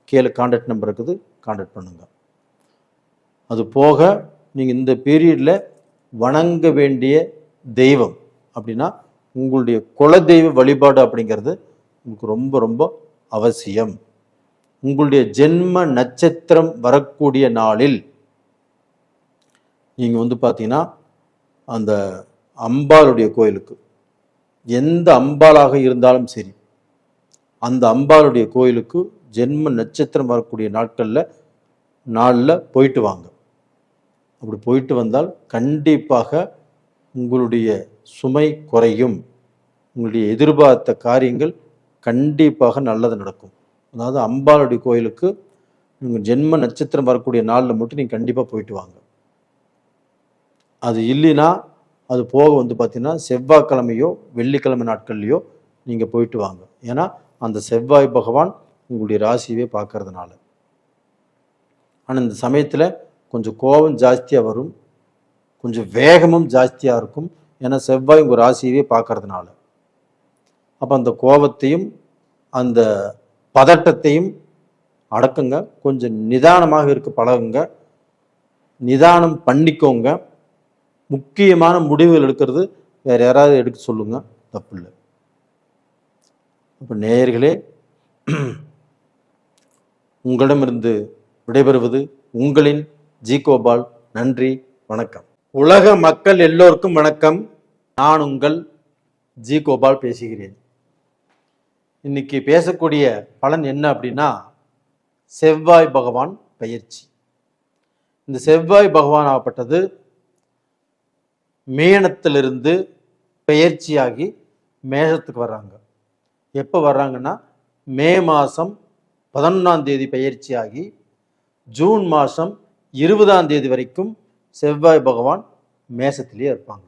கீழே கான்டாக்ட் நம்பர் இருக்குது, கான்டாக்ட் பண்ணுங்க. அது போக நீங்கள் இந்த பீரியடில் வணங்க வேண்டிய தெய்வம் அப்படின்னா உங்களுடைய குலதெய்வ வழிபாடு அப்படிங்கிறது உங்களுக்கு ரொம்ப ரொம்ப அவசியம். உங்களுடைய ஜென்ம நட்சத்திரம் வரக்கூடிய நாளில் நீங்கள் பார்த்தீங்கன்னா அந்த அம்பாளுடைய கோயிலுக்கு, எந்த அம்பாளாக இருந்தாலும் சரி, அந்த அம்பாளுடைய கோயிலுக்கு ஜென்ம நட்சத்திரம் வரக்கூடிய நாளில் போயிட்டு வாங்க. அப்படி போயிட்டு வந்தால் கண்டிப்பாக உங்களுடைய சுமை குறையும், உங்களுடைய எதிர்பார்த்த காரியங்கள் கண்டிப்பாக நல்லது நடக்கும். அதாவது அம்பாளுடைய கோயிலுக்கு நீங்கள் ஜென்ம நட்சத்திரம் வரக்கூடிய நாளில் மட்டும் நீங்கள் கண்டிப்பாக போயிட்டு வாங்க. அது இல்லைன்னா அது போக பார்த்தீங்கன்னா செவ்வாய்க்கிழமையோ வெள்ளிக்கிழமை நாட்கள்லையோ நீங்கள் போயிட்டு வாங்க. ஏன்னா அந்த செவ்வாய் பகவான் உங்களுடைய ராசியவே பார்க்கறதுனால. ஆனால் இந்த சமயத்தில் கொஞ்சம் கோபம் ஜாஸ்தியாக வரும், கொஞ்சம் வேகமும் ஜாஸ்தியாக இருக்கும். ஏன்னா செவ்வாய் உங்கள் ராசியவே பார்க்கறதுனால. அப்போ அந்த கோபத்தையும் அந்த பதட்டத்தையும் அடக்குங்க. கொஞ்சம் நிதானமாக இருக்க பழகுங்க, நிதானம் பண்ணிக்கோங்க. முக்கியமான முடிவுகள் எடுக்கிறது வேற யாராவது எடுக்க சொல்லுங்க, தப்பு இல்லை. அப்போ நேயர்களே, உங்களிடமிருந்து விடைபெறுவது உங்களின் ஜி கோபால். நன்றி, வணக்கம். உலக மக்கள் எல்லோருக்கும் வணக்கம். நான் உங்கள் ஜி கோபால் பேசுகிறேன். இன்னைக்கு பேசக்கூடிய பலன் என்ன அப்படின்னா, செவ்வாய் பகவான் பெயர்ச்சி. இந்த செவ்வாய் பகவான் ஆகப்பட்டது மீனத்திலிருந்து பெயர்ச்சியாகி மேஷத்துக்கு வர்றாங்க. எப்போ வர்றாங்கன்னா மே மாதம் 11ஆம் தேதி பெயர்ச்சியாகி ஜூன் மாதம் 20ஆம் தேதி வரைக்கும் செவ்வாய் பகவான் மேஷத்திலே இருப்பாங்க.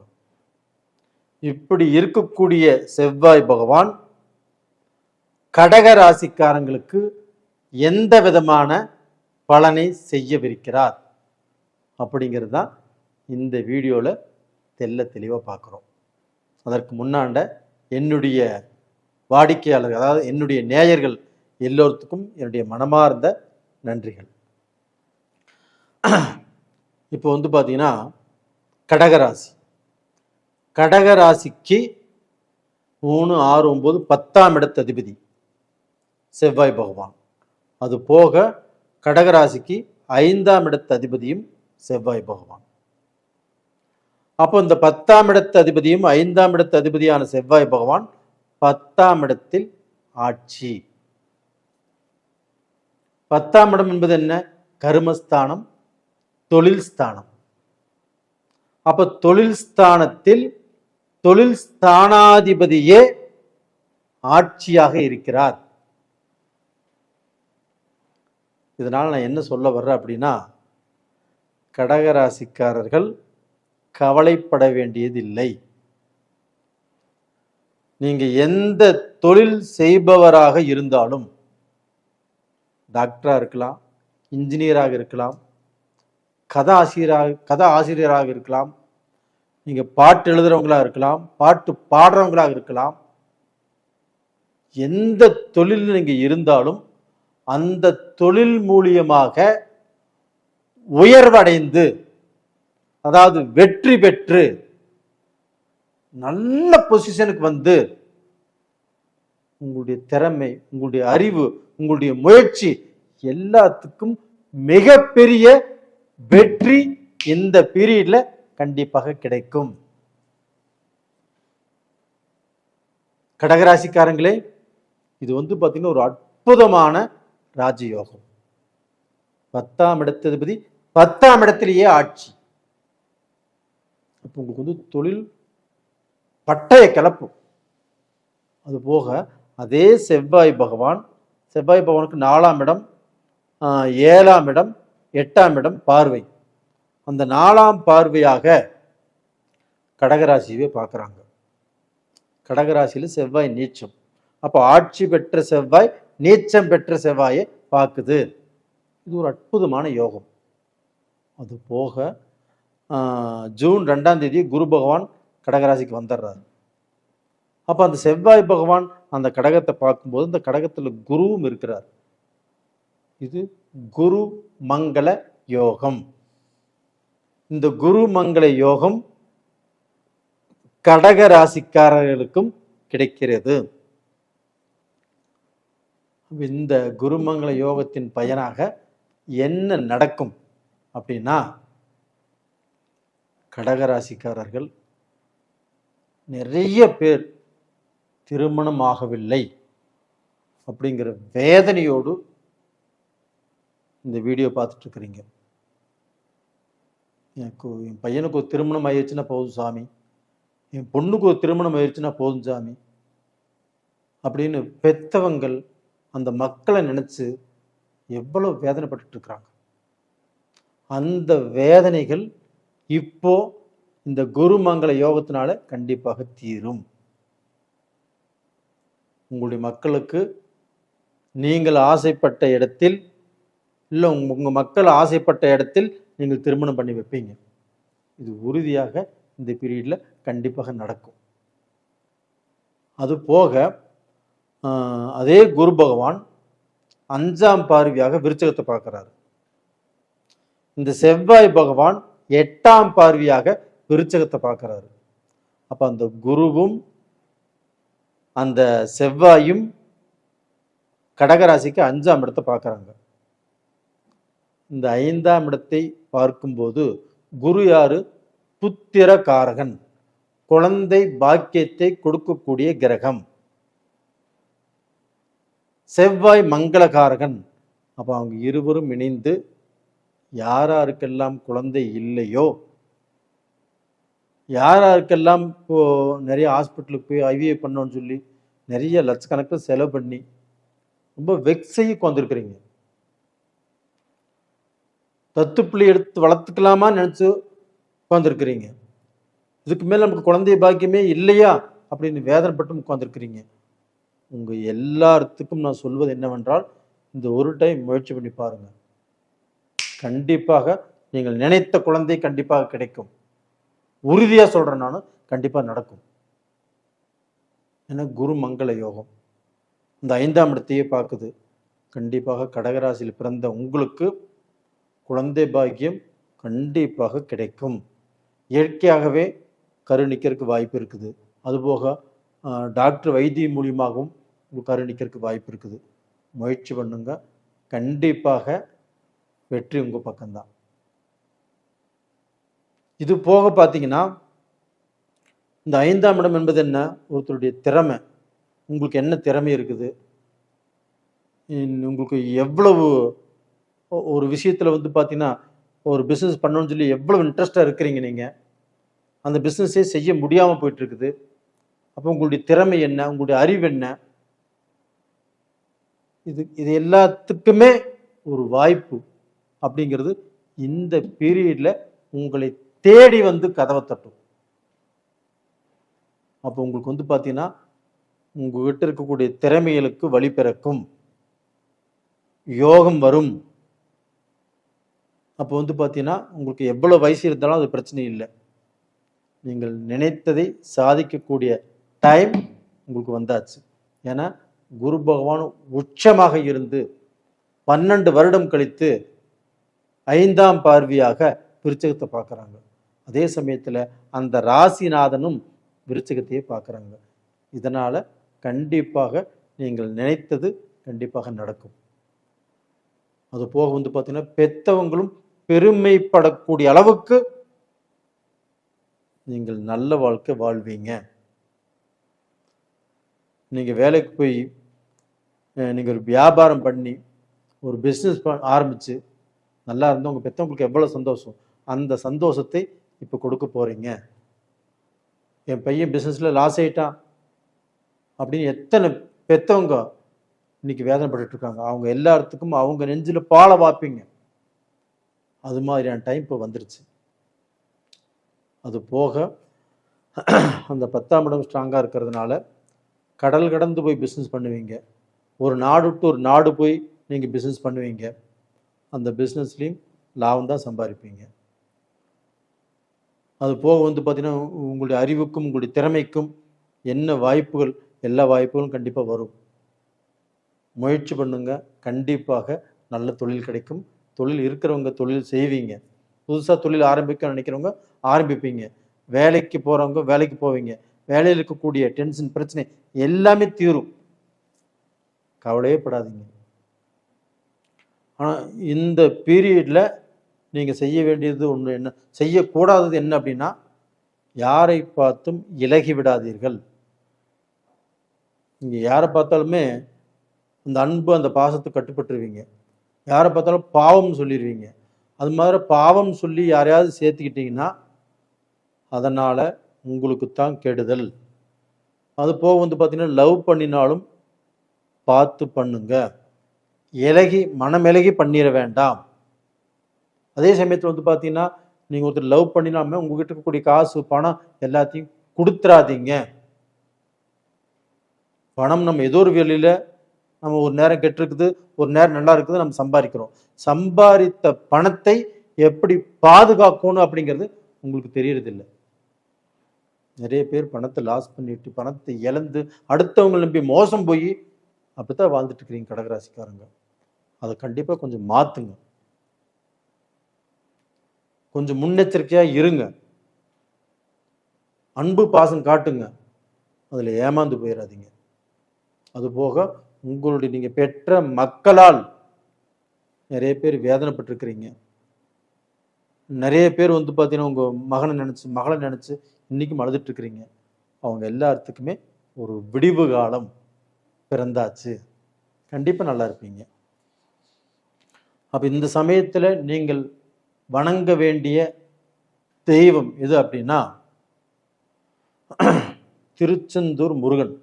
இப்படி இருக்கக்கூடிய செவ்வாய் பகவான் கடக ராசிக்காரங்களுக்கு எந்த விதமான பலனை செய்யவிருக்கிறார் அப்படிங்கிறது தான் இந்த வீடியோவில் தெளிவாக பார்க்குறோம். அதற்கு முன்னாண்ட என்னுடைய வாடிக்கையாளர்கள், அதாவது என்னுடைய நேயர்கள் எல்லோருக்கும் என்னுடைய மனமார்ந்த நன்றிகள். இப்போ பார்த்தீங்கன்னா கடகராசி, கடகராசிக்கு 3, 6, 9, 10ஆம் இடத்து அதிபதி செவ்வாய் பகவான். அது போக கடகராசிக்கு 5ஆம் இடத்து அதிபதியும் செவ்வாய் பகவான். அப்போ இந்த 10ஆம் இடத்து அதிபதியும் 5ஆம் இடத்து அதிபதியான செவ்வாய் பகவான் 10ஆம் இடத்தில் ஆட்சி. 10ஆம் இடம் என்பது என்ன? கர்மஸ்தானம், தொழில் ஸ்தானம். அப்ப தொழில் ஸ்தானத்தில் தொழில் ஸ்தானாதிபதியே ஆட்சியாக இருக்கிறார். இதனால் நான் என்ன சொல்ல வர்றேன் அப்படின்னா, கடகராசிக்காரர்கள் கவலைப்பட வேண்டியதில்லை. நீங்க எந்த தொழில் செய்பவராக இருந்தாலும், டாக்டரா இருக்கலாம், இன்ஜினியராக இருக்கலாம், கதை ஆசிரியராக இருக்கலாம், நீங்க பாட்டு எழுதுறவங்களா இருக்கலாம், பாட்டு பாடுறவங்களாக இருக்கலாம், எந்த தொழில் நீங்க இருந்தாலும் அந்த தொழில் மூலியமாக உயர்வடைந்து, அதாவது வெற்றி பெற்று நல்ல பொசிஷனுக்கு வந்து உங்களுடைய திறமை, உங்களுடைய அறிவு, உங்களுடைய முயற்சி எல்லாத்துக்கும் மிகப்பெரிய வெற்றி இந்த பீரியட்ல கண்டிப்பாக கிடைக்கும். கடகராசிக்காரங்களே, இது பார்த்தீங்கன்னா ஒரு அற்புதமான ராஜயோகம். 10ஆம் இடத்ததிபதி 10ஆம் இடத்திலேயே ஆட்சி. அப்போ உங்களுக்கு தொழில் பட்டய கிளப்பும். அது போக அதே செவ்வாய் பகவானுக்கு 4ஆம் இடம், 7ஆம் இடம், 8ஆம் இடம் பார்வை. அந்த 4ஆம் பார்வையாக கடகராசியவே பார்க்குறாங்க. கடகராசியில் செவ்வாய் நீச்சம். அப்போ ஆட்சி பெற்ற செவ்வாய் நீச்சம் பெற்ற செவ்வாயை பார்க்குது. இது ஒரு அற்புதமான யோகம். அது போக ஜூன் 2ஆம் தேதி குரு பகவான் கடகராசிக்கு வந்துடுறாரு. அப்போ அந்த செவ்வாய் பகவான் அந்த கடகத்தை பார்க்கும்போது இந்த கடகத்தில் குருவும் இருக்கிறார். இது குரு மங்கள யோகம். இந்த குரு மங்கள யோகம் கடகராசிக்காரர்களுக்கும் கிடைக்கிறது. இந்த குருமங்கள யோகத்தின் பயனாக என்ன நடக்கும் அப்படின்னா, கடகராசிக்காரர்கள் நிறைய பேர் திருமணம் ஆகவில்லை அப்படிங்கிற வேதனையோடு இந்த வீடியோ பார்த்துட்டு இருக்கிறீங்க. என் பையனுக்கு ஒரு திருமணம் ஆயிடுச்சுன்னா போதும் சாமி, என் பொண்ணுக்கு ஒரு திருமணம் ஆயிடுச்சுன்னா போதும் சாமி அப்படின்னு பெத்தவங்கள் அந்த மக்களை நினைச்சு எவ்வளவு வேதனைப்பட்டு இருக்கிறாங்க. அந்த வேதனைகள் இப்போ இந்த குருமங்கள யோகத்தினால கண்டிப்பாக தீரும். உங்களுடைய மக்களுக்கு நீங்கள் ஆசைப்பட்ட இடத்தில், இல்லை உங்க மக்கள் ஆசைப்பட்ட இடத்தில் நீங்கள் திருமணம் பண்ணி வைப்பீங்க. இது உறுதியாக இந்த பீரியட்ல கண்டிப்பாக நடக்கும். அது போக அதே குரு பகவான் 5ஆம் பார்வையாக விருச்சகத்தை பார்க்கிறாரு. இந்த செவ்வாய் பகவான் 8ஆம் பார்வையாக விருச்சகத்தை பார்க்கிறாரு. அப்ப அந்த குருவும் அந்த செவ்வாயும் கடகராசிக்கு 5ஆம் இடத்தை பார்க்கறாங்க. இந்த 5ஆம் இடத்தை பார்க்கும்போது குரு யாரு? புத்திர காரகன், குழந்தை பாக்கியத்தை கொடுக்கக்கூடிய கிரகம். செவ்வாய் மங்களகாரகன். அப்போ அவங்க இருவரும் இணைந்து யாராருக்கெல்லாம் குழந்தை இல்லையோ, யாராருக்கெல்லாம் இப்போ நிறைய ஹாஸ்பிட்டலுக்கு போய் ஐவிஐ பண்ணோன்னு சொல்லி நிறைய லட்சக்கணக்கில் செலவு பண்ணி ரொம்ப வெக்ஸையை உட்காந்துருக்குறீங்க. தத்துப்பிள்ளை எடுத்து வளர்த்துக்கலாமா நினைச்சு உட்காந்துருக்கிறீங்க. இதுக்கு மேல நமக்கு குழந்தை பாக்கியமே இல்லையா அப்படின்னு வேதனைப்பட்டு உட்காந்துருக்கிறீங்க. உங்க எல்லாத்துக்கும் நான் சொல்வது என்னவென்றால், இந்த ஒரு டைம் முயற்சி பண்ணி பாருங்க. கண்டிப்பாக நீங்கள் நினைத்த குழந்தை கண்டிப்பாக கிடைக்கும். உறுதியா சொல்றேன், நான் கண்டிப்பா நடக்கும். ஏன்னா குரு மங்கள யோகம் இந்த 5ஆம் இடத்தையே பார்க்குது. கண்டிப்பாக கடகராசியில் பிறந்த உங்களுக்கு குழந்தை பாக்கியம் கண்டிப்பாக கிடைக்கும். இயற்கையாகவே கரு நிற்கிறதுக்கு வாய்ப்பு இருக்குது. அதுபோக டாக்டர் வைத்தியம் மூலியமாகவும் கரு நிற்கிறதுக்கு வாய்ப்பு இருக்குது. முயற்சி பண்ணுங்க, கண்டிப்பாக வெற்றி உங்கள் பக்கம்தான். இது போக பார்த்தீங்கன்னா இந்த 5ஆம் இடம் என்பது என்ன? ஒருத்தருடைய திறமை. உங்களுக்கு என்ன திறமை இருக்குது, உங்களுக்கு எவ்வளவு ஒரு விஷயத்தில் பார்த்தீங்கன்னா ஒரு பிஸ்னஸ் பண்ணணும்னு சொல்லி எவ்வளவு இன்ட்ரெஸ்டாக இருக்கிறீங்க, நீங்கள் அந்த பிஸ்னஸே செய்ய முடியாமல் போயிட்டு இருக்குது. அப்போ உங்களுடைய திறமை என்ன, உங்களுடைய அறிவு என்ன, இது எல்லாத்துக்குமே ஒரு வாய்ப்பு அப்படிங்கிறது இந்த பீரியட்ல உங்களை தேடி கதவை தட்டும். அப்போ உங்களுக்கு பார்த்தீங்கன்னா உங்ககிட்ட இருக்கக்கூடிய திறமைகளுக்கு வழி பிறக்கும், யோகம் வரும். அப்போ பார்த்தீங்கன்னா உங்களுக்கு எவ்வளவு வயசு இருந்தாலும் அது பிரச்சனை இல்லை. நீங்கள் நினைத்ததை சாதிக்கக்கூடிய டைம் உங்களுக்கு வந்தாச்சு. ஏன்னா குரு பகவான் உச்சமாக இருந்து 12 வருடம் கழித்து 5ஆம் பார்வையாக விருச்சிகத்தை பார்க்குறாங்க. அதே சமயத்தில் அந்த ராசிநாதனும் விருச்சிகத்தையே பார்க்குறாங்க. இதனால் கண்டிப்பாக நீங்கள் நினைத்தது கண்டிப்பாக நடக்கும். அது போக பார்த்தீங்கன்னா பெத்தவங்களும் பெருமைப்படக்கூடிய அளவுக்கு நீங்கள் நல்ல வாழ்க்கை வாழ்வீங்க. நீங்கள் வேலைக்கு போய் நீங்கள் ஒரு வியாபாரம் பண்ணி ஒரு பிஸ்னஸ் ஆரம்பித்து நல்லா இருந்தால் உங்கள் பெற்றவங்களுக்கு எவ்வளோ சந்தோஷம், அந்த சந்தோஷத்தை இப்போ கொடுக்க போகிறீங்க. என் பையன் பிஸ்னஸில் லாஸ் ஆகிட்டான் அப்படின்னு எத்தனை பெற்றவங்க இன்னைக்கு வேதனைப்பட்டு இருக்காங்க. அவங்க எல்லாத்துக்கும் அவங்க நெஞ்சில் பாலை வாப்பீங்க. அது மாதிரியான டைம் இப்போ வந்துருச்சு. அது போக அந்த 10ஆம் இடம் ஸ்ட்ராங்காக இருக்கிறதுனால கடல் கடந்து போய் பிஸ்னஸ் பண்ணுவீங்க. ஒரு நாடு விட்டு ஒரு நாடு போய் நீங்கள் பிஸ்னஸ் பண்ணுவீங்க. அந்த பிஸ்னஸ்லேயும் லாபம் தான் சம்பாதிப்பீங்க. அது போக பார்த்தீங்கன்னா உங்களுடைய அறிவுக்கும் உங்களுடைய திறமைக்கும் என்ன வாய்ப்புகள், எல்லா வாய்ப்புகளும் கண்டிப்பாக வரும். முயற்சி பண்ணுங்க, கண்டிப்பாக நல்ல தொழில் கிடைக்கும். தொழில் இருக்கிறவங்க தொழில் செய்வீங்க. புதுசாக தொழில் ஆரம்பிக்க நினைக்கிறவங்க ஆரம்பிப்பீங்க. வேலைக்கு போகிறவங்க வேலைக்கு போவீங்க. வேலையில் இருக்கக்கூடிய டென்ஷன் பிரச்சனை எல்லாமே தீரும், கவலையே படாதீங்க. ஆனால் இந்த பீரியடில் நீங்கள் செய்ய வேண்டியது ஒன்று, என்ன செய்யக்கூடாதது என்ன அப்படின்னா, யாரை பார்த்தும் இலகி விடாதீர்கள். நீங்கள் யாரை பார்த்தாலுமே அந்த அன்பு அந்த பாசத்தை கட்டுப்பட்டுருவீங்க. யாரை பார்த்தாலும் பாவம் சொல்லிடுவீங்க. அது மாதிரி பாவம் சொல்லி யாரையாவது சேர்த்துக்கிட்டிங்கன்னா அதனால் உங்களுக்கு தான் கெடுதல். அது போக பார்த்தீங்கன்னா லவ் பண்ணினாலும் பார்த்து பண்ணுங்க. மனமிலகி பண்ணிட வேண்டாம். அதே சமயத்தில் பார்த்தீங்கன்னா நீங்கள் ஒருத்தர் லவ் பண்ணினாமல் உங்ககிட்ட இருக்கக்கூடிய காசு பணம் எல்லாத்தையும் கொடுத்துறாதீங்க. பணம் நம்ம ஏதோ ஒரு வேலையில் நம்ம ஒரு நேரம் கெட்டிருக்குது, ஒரு நேரம் நல்லா இருக்குது, நம்ம சம்பாதிக்கிறோம். சம்பாதித்த பணத்தை எப்படி பாதுகாக்கணும் அப்படிங்கிறது உங்களுக்கு தெரியறதில்லை. நிறைய பேர் பணத்தை லாஸ் பண்ணிட்டு பணத்தை இழந்து அடுத்தவங்க நம்பி மோசம் போய் அப்படித்தான் வாழ்ந்துட்டு இருக்கிறீங்க கடகராசிக்காரங்க. அதை கண்டிப்பாக கொஞ்சம் மாற்றுங்க. கொஞ்சம் முன்னெச்சரிக்கையாக இருங்க. அன்பு பாசம் காட்டுங்க, அதில் ஏமாந்து போயிடாதீங்க. அதுபோக உங்களுடைய நீங்கள் பெற்ற மக்களால் நிறைய பேர் வேதனைப்பட்டிருக்கிறீங்க. நிறைய பேர் பார்த்தீங்கன்னா உங்கள் மகனை நினச்சி மகளை நினச்சி இன்றைக்கும் அழுதுட்டு இருக்கிறீங்க. அவங்க எல்லாத்துக்குமே ஒரு விடிவு காலம் பிறந்தாச்சு. கண்டிப்பாக நல்லா இருப்பீங்க. அப்போ இந்த சமயத்தில் நீங்கள் வணங்க வேண்டிய தெய்வம் எது அப்படின்னா திருச்செந்தூர் முருகன்.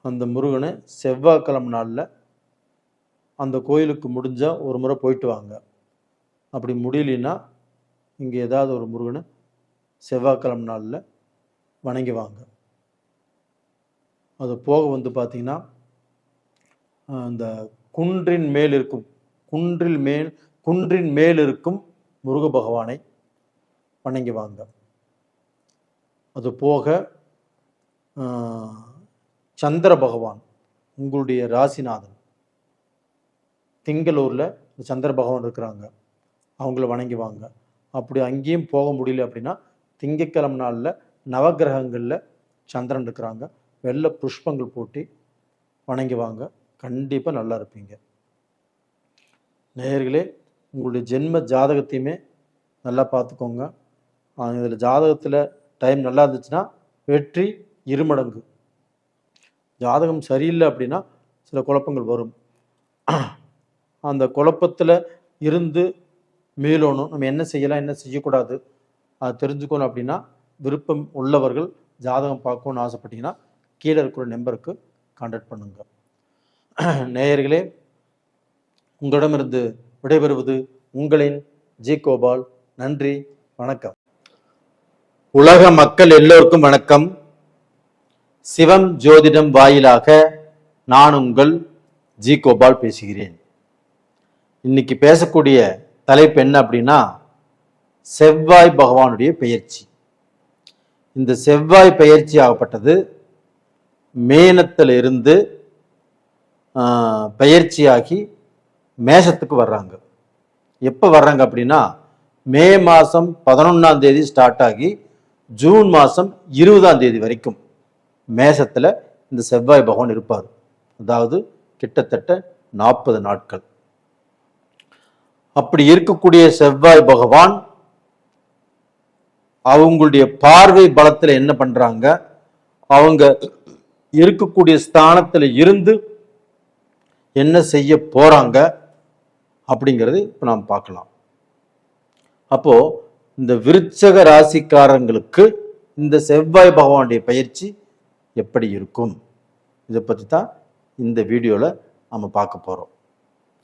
அந்த முருகனை செவ்வாய்க்கிழமை நாளில் அந்த கோயிலுக்கு முடிஞ்சால் ஒரு முறை போயிட்டு வாங்க. அப்படி முடியலன்னா இங்கே ஏதாவது ஒரு முருகனை செவ்வாய்க்கிழமை நாளில் வணங்கி வாங்க. அது போக பார்த்தீங்கன்னா அந்த குன்றின் மேல் இருக்கும் முருக பகவானை வணங்கி வாங்க. அது போக சந்திர பகவான் உங்களுடைய ராசிநாதன் திங்களூரில் சந்திர பகவான் இருக்கிறாங்க, அவங்கள வணங்கி வாங்க. அப்படி அங்கேயும் போக முடியல அப்படின்னா திங்கட்கிழமை நாளில் நவகிரகங்களில் சந்திரன் இருக்கிறாங்க, வெள்ளை புஷ்பங்கள் போட்டு வணங்கி வாங்க. கண்டிப்பாக நல்லா இருப்பீங்க. நேயர்களே, உங்களுடைய ஜென்ம ஜாதகத்தையுமே நல்லா பார்த்துக்கோங்க. இதில் ஜாதகத்தில் டைம் நல்லா இருந்துச்சுன்னா வெற்றி இருமடங்கு. ஜாதகம் சரியில்லை அப்படின்னா சில குழப்பங்கள் வரும். அந்த குழப்பத்தில் இருந்து மீளணும். நம்ம என்ன செய்யலாம், என்ன செய்யக்கூடாது அதை தெரிஞ்சுக்கணும் அப்படின்னா விருப்பம் உள்ளவர்கள் ஜாதகம் பார்க்கணும்னு ஆசைப்பட்டீங்கன்னா கீழே இருக்கிற நம்பருக்கு கான்டாக்ட் பண்ணுங்க. நேயர்களே, உங்களிடமிருந்து விடைபெறுவது உங்களின் ஜி கோபால். நன்றி, வணக்கம். உலக மக்கள் எல்லோருக்கும் வணக்கம். சிவம் ஜோதிடம் வாயிலாக நான் உங்கள் ஜி கோபால் பேசுகிறேன். இன்னைக்கு பேசக்கூடிய தலைப்பு என்ன அப்படின்னா செவ்வாய் பகவானுடைய பெயர்ச்சி. இந்த செவ்வாய் பெயர்ச்சி ஆகப்பட்டது மேனத்திலிருந்து பெயர்ச்சியாகி மேஷத்துக்கு வர்றாங்க. எப்போ வர்றாங்க அப்படின்னா மே மாதம் 11ஆம் தேதி ஸ்டார்ட் ஆகி ஜூன் மாதம் 20ஆம் தேதி வரைக்கும் மேஷத்தில் இந்த செவ்வாய் பகவான் இருப்பார். அதாவது கிட்டத்தட்ட 40 நாட்கள். அப்படி இருக்கக்கூடிய செவ்வாய் பகவான் அவங்களுடைய பார்வை பலத்தில் என்ன பண்றாங்க, அவங்க இருக்கக்கூடிய ஸ்தானத்தில் இருந்து என்ன செய்ய போறாங்க அப்படிங்கிறது இப்போ நாம் பார்க்கலாம். அப்போ இந்த விருச்சக ராசிக்காரங்களுக்கு இந்த செவ்வாய் பகவானுடைய பயிற்சி எப்படி இருக்கும், இதை பற்றி தான் இந்த வீடியோவில் நம்ம பார்க்க போகிறோம்.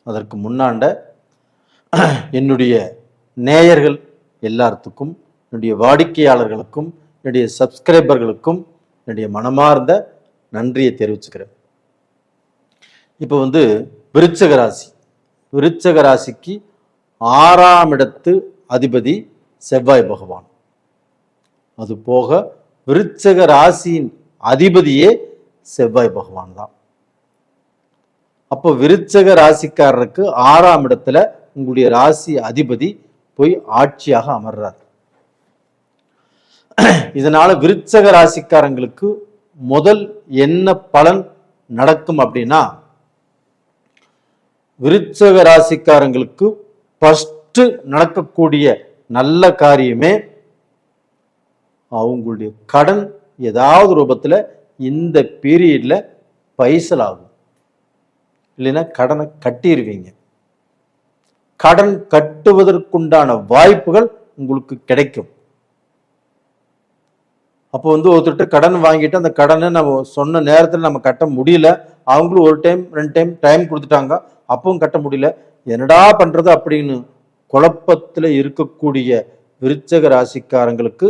அதற்கு முன்னாண்ட என்னுடைய நேயர்கள் எல்லாத்துக்கும், என்னுடைய வாடிக்கையாளர்களுக்கும், என்னுடைய சப்ஸ்கிரைபர்களுக்கும் என்னுடைய மனமார்ந்த நன்றியை தெரிவிச்சுக்கிறேன். இப்போ விருச்சக ராசி, விருச்சக ராசிக்கு 6ஆம் இடத்து அதிபதி செவ்வாய் பகவான். அது போக விருச்சக ராசியின் அதிபதியே செவ்வாய் பகவான் தான். அப்போ விருச்சக ராசிக்காரருக்கு 6ஆம் இடத்துல உங்களுடைய ராசி அதிபதி போய் ஆட்சியாக அமர்றார். இதனால விருச்சக ராசிக்காரங்களுக்கு முதல் என்ன பலன் நடக்கும் அப்படின்னா, விருச்சக ராசிக்காரங்களுக்கு ஃபர்ஸ்ட் நடக்கக்கூடிய நல்ல காரியமே அவங்களுடைய கடன் ஏதாவது ரூபத்தில் இந்த பீரியட்ல பைசல் ஆகும். இல்லைன்னா கடனை கட்டிடுவீங்க. கடன் கட்டுவதற்குண்டான வாய்ப்புகள் உங்களுக்கு கிடைக்கும். அப்போ ஒருத்தர்கிட்ட கடன் வாங்கிட்டு அந்த கடனை நம்ம சொன்ன நேரத்தில் நம்ம கட்ட முடியல, அவங்களும் ஒரு டைம் 2 டைம் கொடுத்துட்டாங்க, அப்பவும் கட்ட முடியல, என்னடா பண்றது அப்படின்னு குழப்பத்தில் இருக்கக்கூடிய விருச்சக ராசிக்காரங்களுக்கு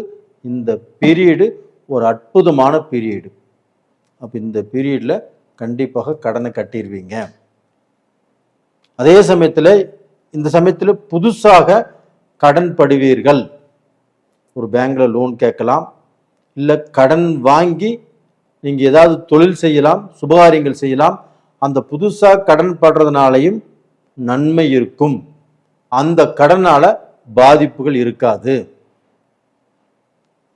இந்த பீரியடு ஒரு அற்புதமான பீரியடு. அப்போ இந்த பீரியட்ல கண்டிப்பாக கடனை கட்டிடுவீங்க. அதே சமயத்தில் இந்த சமயத்தில் புதுசாக கடன் படுவீர்கள். ஒரு பேங்க்ல லோன் கேட்கலாம், இல்லை கடன் வாங்கி நீங்கள் ஏதாவது தொழில் செய்யலாம், சுபகாரியங்கள் செய்யலாம். அந்த புதுசாக கடன் படுறதுனாலையும் நன்மை இருக்கும், அந்த கடனால பாதிப்புகள் இருக்காது.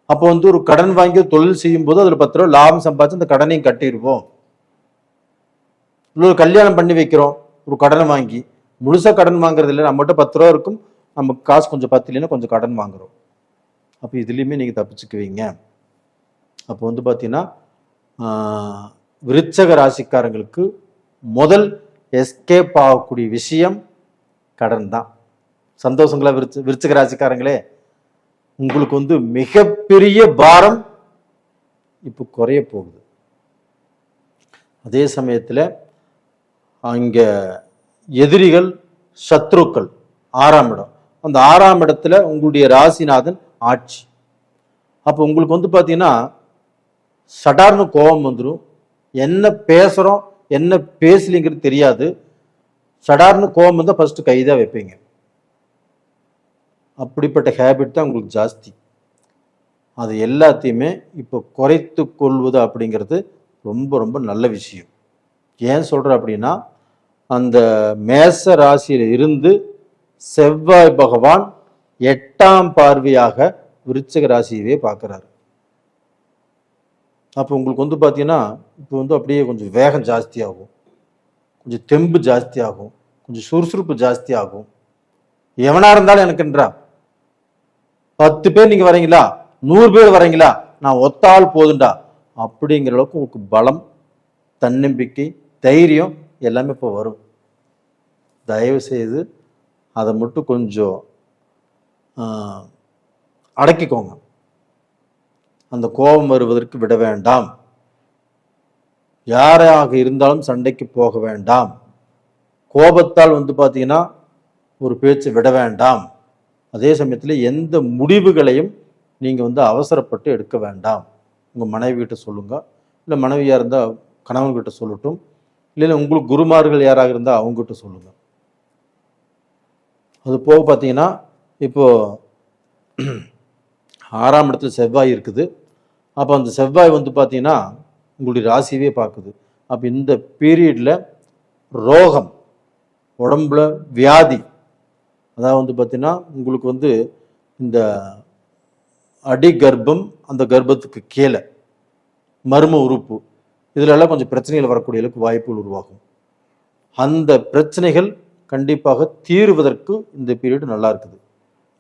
அப்போ ஒரு கடன் வாங்கி தொழில் செய்யும் போது அதில் 10 ரூபா லாபம் சம்பாதிச்சு அந்த கடனையும் கட்டிடுவோம். இல்லை ஒரு கல்யாணம் பண்ணி வைக்கிறோம், ஒரு கடனை வாங்கி முழுசா கடன் வாங்குறது இல்லை, நம்மகிட்ட 10 ரூபா இருக்கும், நமக்கு காசு கொஞ்சம் பத்தலைன்னா கொஞ்சம் கடன் வாங்குறோம். அப்போ இதுலேயுமே நீங்கள் தப்பிச்சுக்குவீங்க. அப்போ பார்த்தீங்கன்னா விருச்சக ராசிக்காரங்களுக்கு முதல் எஸ்கேப் ஆகக்கூடிய விஷயம் கடன் தான். சந்தோஷங்களா விருச்சக ராசிக்காரங்களே, உங்களுக்கு மிகப்பெரிய பாரம் இப்போ குறைய போகுது. அதே சமயத்தில் அங்க எதிரிகள் சத்ருக்கள் 6ஆம் இடம், அந்த 6ஆம் இடத்துல உங்களுடைய ராசிநாதன் ஆட்சி. அப்போ உங்களுக்கு பார்த்தீங்கன்னா சடார்னு கோபம் வந்துடும். என்ன பேசுகிறோம் என்ன பேசலிங்கிறது தெரியாது. சடார்னு கோபம் வந்தால் ஃபர்ஸ்ட் கைதான் வைப்பீங்க. அப்படிப்பட்ட ஹேபிட் தான் உங்களுக்கு ஜாஸ்தி. அது எல்லாத்தையுமே இப்போ குறைத்து கொள்வது அப்படிங்கிறது ரொம்ப ரொம்ப நல்ல விஷயம். ஏன் சொல்கிறேன் அப்படின்னா, அந்த மேச ராசியில் இருந்து செவ்வாய் பகவான் 8ஆம் பார்வையாக விருச்சிக ராசியவே பார்க்குறாரு. அப்போ உங்களுக்கு வந்து பார்த்தீங்கன்னா, இப்போ வந்து அப்படியே கொஞ்சம் வேகம் ஜாஸ்தியாகும், கொஞ்சம் தெம்பு ஜாஸ்தியாகும், கொஞ்சம் சுறுசுறுப்பு ஜாஸ்தியாகும். எவனா இருந்தாலும் எனக்குன்றா, 10 பேர் நீங்க வரீங்களா, 100 பேர் வரீங்களா, நான் ஒத்தாள் போதுண்டா அப்படிங்கிற அளவுக்கு உங்களுக்கு பலம், தன்னம்பிக்கை, தைரியம் எல்லாமே இப்போ வரும். தயவு செய்து அதை மட்டும் கொஞ்சம் அடக்கிக்கோங்க. அந்த கோபம் வருவதற்கு விட வேண்டாம். யாராக இருந்தாலும் சண்டைக்கு போக வேண்டாம். கோபத்தால் வந்து பார்த்தீங்கன்னா ஒரு பேச்சு விட வேண்டாம். அதே சமயத்தில் எந்த முடிவுகளையும் நீங்கள் வந்து அவசரப்பட்டு எடுக்க வேண்டாம். உங்கள் மனைவிகிட்ட சொல்லுங்கள், இல்லை மனைவியாக இருந்தால் கணவன்கிட்ட சொல்லட்டும், இல்லை உங்களுக்கு குருமார்கள் யாராக இருந்தால் அவங்ககிட்ட சொல்லுங்கள். அது போக பார்த்தீங்கன்னா இப்போது 6ஆம் இடத்துல செவ்வாய் இருக்குது. அப்போ அந்த செவ்வாய் வந்து பார்த்தீங்கன்னா உங்களுடைய ராசியவே பார்க்குது. அப்போ இந்த பீரியடில் ரோகம், உடம்புல வியாதி, அதாவது வந்து பார்த்தீங்கன்னா உங்களுக்கு வந்து இந்த அடி கர்ப்பம், அந்த கர்ப்பத்துக்கு கீழே மர்ம உறுப்பு, இதிலெல்லாம் கொஞ்சம் பிரச்சனைகள் வரக்கூடிய அளவுக்கு வாய்ப்புகள் உருவாகும். அந்த பிரச்சனைகள் கண்டிப்பாக தீர்வதற்கு இந்த பீரியடு நல்லா இருக்குது.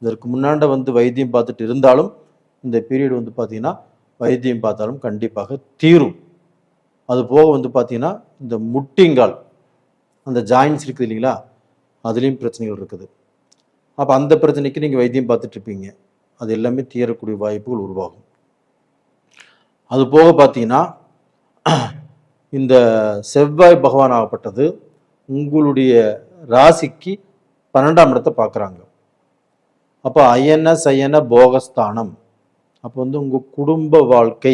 இதற்கு முன்னாண்ட வந்து வைத்தியம் பார்த்துட்டு இருந்தாலும் இந்த பீரியடு வந்து பார்த்தீங்கன்னா வைத்தியம் பார்த்தாலும் கண்டிப்பாக தீரும். அது போக வந்து பார்த்தீங்கன்னா இந்த முட்டிங்கால், அந்த ஜாயின்ஸ் இருக்குது இல்லைங்களா, அதுலேயும் பிரச்சனைகள் இருக்குது. அப்போ அந்த பிரச்சனைக்கு நீங்கள் வைத்தியம் பார்த்துட்டு இருப்பீங்க, அது எல்லாமே தீரக்கூடிய வாய்ப்புகள் உருவாகும். அது போக பார்த்தீங்கன்னா இந்த செவ்வாய் பகவான் ஆகப்பட்டது உங்களுடைய ராசிக்கு 12ஆம் இடத்தை பார்க்குறாங்க. அப்போ அயன சயன போகஸ்தானம். அப்போ வந்து உங்கள் குடும்ப வாழ்க்கை,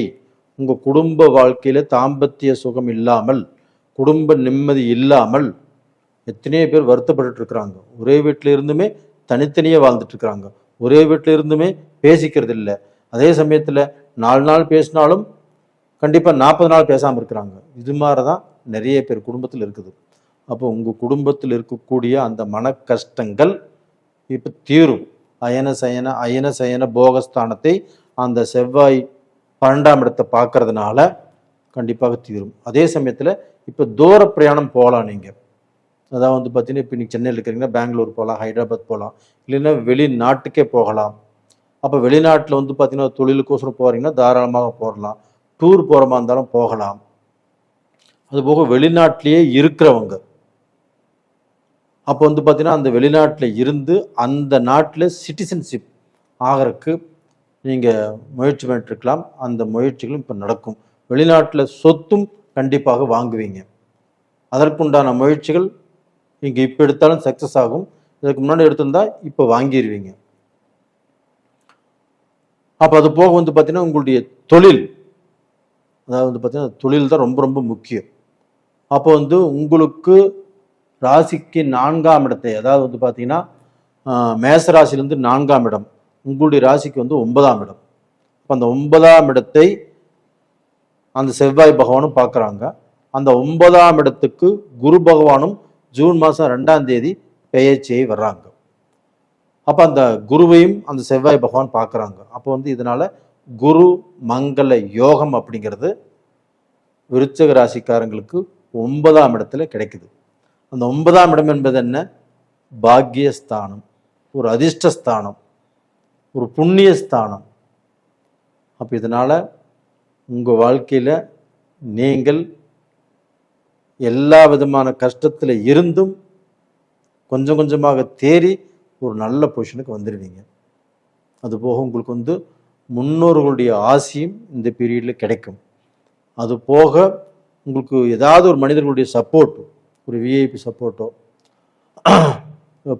உங்கள் குடும்ப வாழ்க்கையில் தாம்பத்திய சுகம் இல்லாமல், குடும்ப நிம்மதி இல்லாமல் எத்தனையோ பேர் வருத்தப்பட்டு இருக்கிறாங்க. ஒரே வீட்டில் இருந்துமே தனித்தனியாக வாழ்ந்துட்டு இருக்கிறாங்க. ஒரே வீட்டில் இருந்துமே பேசிக்கிறது இல்லை. அதே சமயத்தில் 4 நாள் பேசினாலும் கண்டிப்பாக 40 நாள் பேசாமல் இருக்கிறாங்க. இது மாதிரி தான் நிறைய பேர் குடும்பத்தில் இருக்குது. அப்போ உங்கள் குடும்பத்தில் இருக்கக்கூடிய அந்த மன கஷ்டங்கள் இப்போ தீரும். அயன சயன போகஸ்தானத்தை அந்த செவ்வாய் 12ஆம் இடத்தை பார்க்கறதுனால கண்டிப்பாக தீரும். அதே சமயத்தில் இப்போ தூர பிரயாணம் போகலாம். நீங்கள் அதாவது வந்து பார்த்தீங்கன்னா இப்போ நீங்கள் சென்னையில் இருக்கிறீங்கன்னா பெங்களூர் போகலாம், ஹைதராபாத் போகலாம், இல்லைன்னா வெளிநாட்டுக்கே போகலாம். அப்போ வெளிநாட்டில் வந்து பார்த்தீங்கன்னா தொழிலுக்கோசரம் போகிறீங்கன்னா தாராளமாக போகலாம். டூர் போகிற மாதிரி இருந்தாலும் போகலாம். அதுபோக வெளிநாட்டிலேயே இருக்கிறவங்க அப்போ வந்து பார்த்தீங்கன்னா அந்த வெளிநாட்டில் இருந்து அந்த நாட்டில் சிட்டிசன்ஷிப் ஆகிறதுக்கு நீங்கள் முயற்சி பண்ணிட்டுருக்கலாம். அந்த முயற்சிகளும் இப்போ நடக்கும். வெளிநாட்டில் சொத்தும் கண்டிப்பாக வாங்குவீங்க. அதற்குண்டான முயற்சிகள் நீங்கள் இப்போ எடுத்தாலும் சக்ஸஸ் ஆகும். இதுக்கு முன்னாடி எடுத்திருந்தா இப்போ வாங்கிடுவீங்க. அப்போ அது போக வந்து பார்த்தீங்கன்னா உங்களுடைய தொழில், அதாவது வந்து பார்த்தீங்கன்னா தொழில் தான் ரொம்ப ரொம்ப முக்கியம். அப்போ வந்து உங்களுக்கு ராசிக்கு 4ஆம் இடத்தை, அதாவது வந்து பார்த்தீங்கன்னா மேச ராசிலேருந்து 4ஆம் இடம், உங்களுடைய ராசிக்கு வந்து 9ஆம் இடம். அப்போ அந்த 9ஆம் இடத்தை அந்த செவ்வாய் பகவானும் பார்க்குறாங்க. அந்த 9ஆம் இடத்துக்கு குரு பகவானும் ஜூன் மாதம் 2ஆம் தேதி பெயர்ச்சியை வர்றாங்க. அப்போ அந்த குருவையும் அந்த செவ்வாய் பகவான் பார்க்குறாங்க. அப்போ வந்து இதனால் குரு மங்கள யோகம் அப்படிங்கிறது விருச்சிக ராசிக்காரங்களுக்கு 9ஆம் இடத்துல கிடைக்குது. அந்த 9ஆம் இடம் என்பது என்ன? பாக்கியஸ்தானம், ஒரு அதிர்ஷ்டஸ்தானம், ஒரு புண்ணியஸ்தானம். அப்போ இதனால் உங்கள் வாழ்க்கையில் நீங்கள் எல்லா விதமான கஷ்டத்தில் இருந்தும் கொஞ்சம் கொஞ்சமாக தேறி ஒரு நல்ல பொசிஷனுக்கு வந்துடுவீங்க. அதுபோக உங்களுக்கு வந்து முன்னோர்களுடைய ஆசையும் இந்த பீரியடில் கிடைக்கும். அது போக உங்களுக்கு ஏதாவது ஒரு மனிதர்களுடைய சப்போர்ட்டோ, ஒரு விஐபி சப்போர்ட்டோ,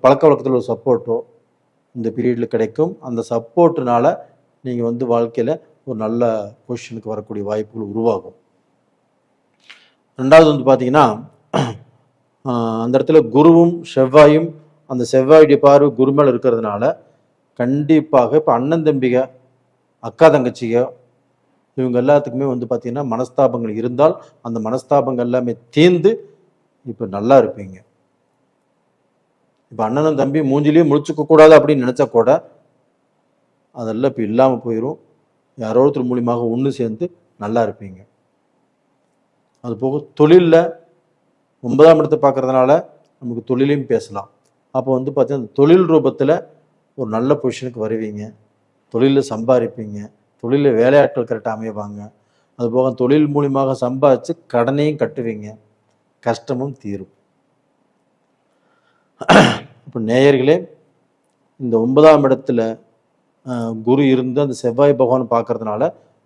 பழக்க வழக்கத்தில் ஒரு சப்போர்ட்டோ இந்த பீரியடில் கிடைக்கும். அந்த சப்போர்ட்டுனால நீங்கள் வந்து வாழ்க்கையில் ஒரு நல்ல பொசிஷனுக்கு வரக்கூடிய வாய்ப்புகள் உருவாகும். ரெண்டாவது வந்து பார்த்தீங்கன்னா அந்த இடத்துல குருவும் செவ்வாயும், அந்த செவ்வாயுடைய பார்வை குரு மேலே இருக்கிறதுனால கண்டிப்பாக இப்போ அண்ணன் தம்பிக அக்கா தங்கச்சியோ இவங்க எல்லாத்துக்குமே வந்து பார்த்தீங்கன்னா மனஸ்தாபங்கள் இருந்தால் அந்த மனஸ்தாபங்கள் எல்லாமே தீர்ந்து இப்போ நல்லா இருப்பீங்க. இப்போ அண்ணனும் தம்பி மூஞ்சிலையும் முழிச்சுக்க கூடாது அப்படின்னு நினைச்சா கூட அதெல்லாம் இப்போ இல்லாமல் போயிடும். யாரோ ஒருத்தர் மூலியமாக ஒன்று சேர்ந்து நல்லா இருப்பீங்க. அது போக தொழிலில் 9ஆம் இடத்தை பார்க்கறதுனால நமக்கு தொழிலையும் பேசலாம். அப்போ வந்து பார்த்தீங்கன்னா தொழில் ரூபத்தில் ஒரு நல்ல பொசிஷனுக்கு வருவீங்க, தொழிலில் சம்பாதிப்பீங்க, தொழிலில் வேலையாட்கள் கரெக்டாக அமைவாங்க. அதுபோக தொழில் மூலியமாக சம்பாதிச்சு கடனையும் கட்டுவீங்க, கஷ்டமும் தீரும். இப்போ நேயர்களே, இந்த 9ஆம் இடத்துல குரு இருந்து அந்த செவ்வாய் பகவான் பார்க்கறதுனால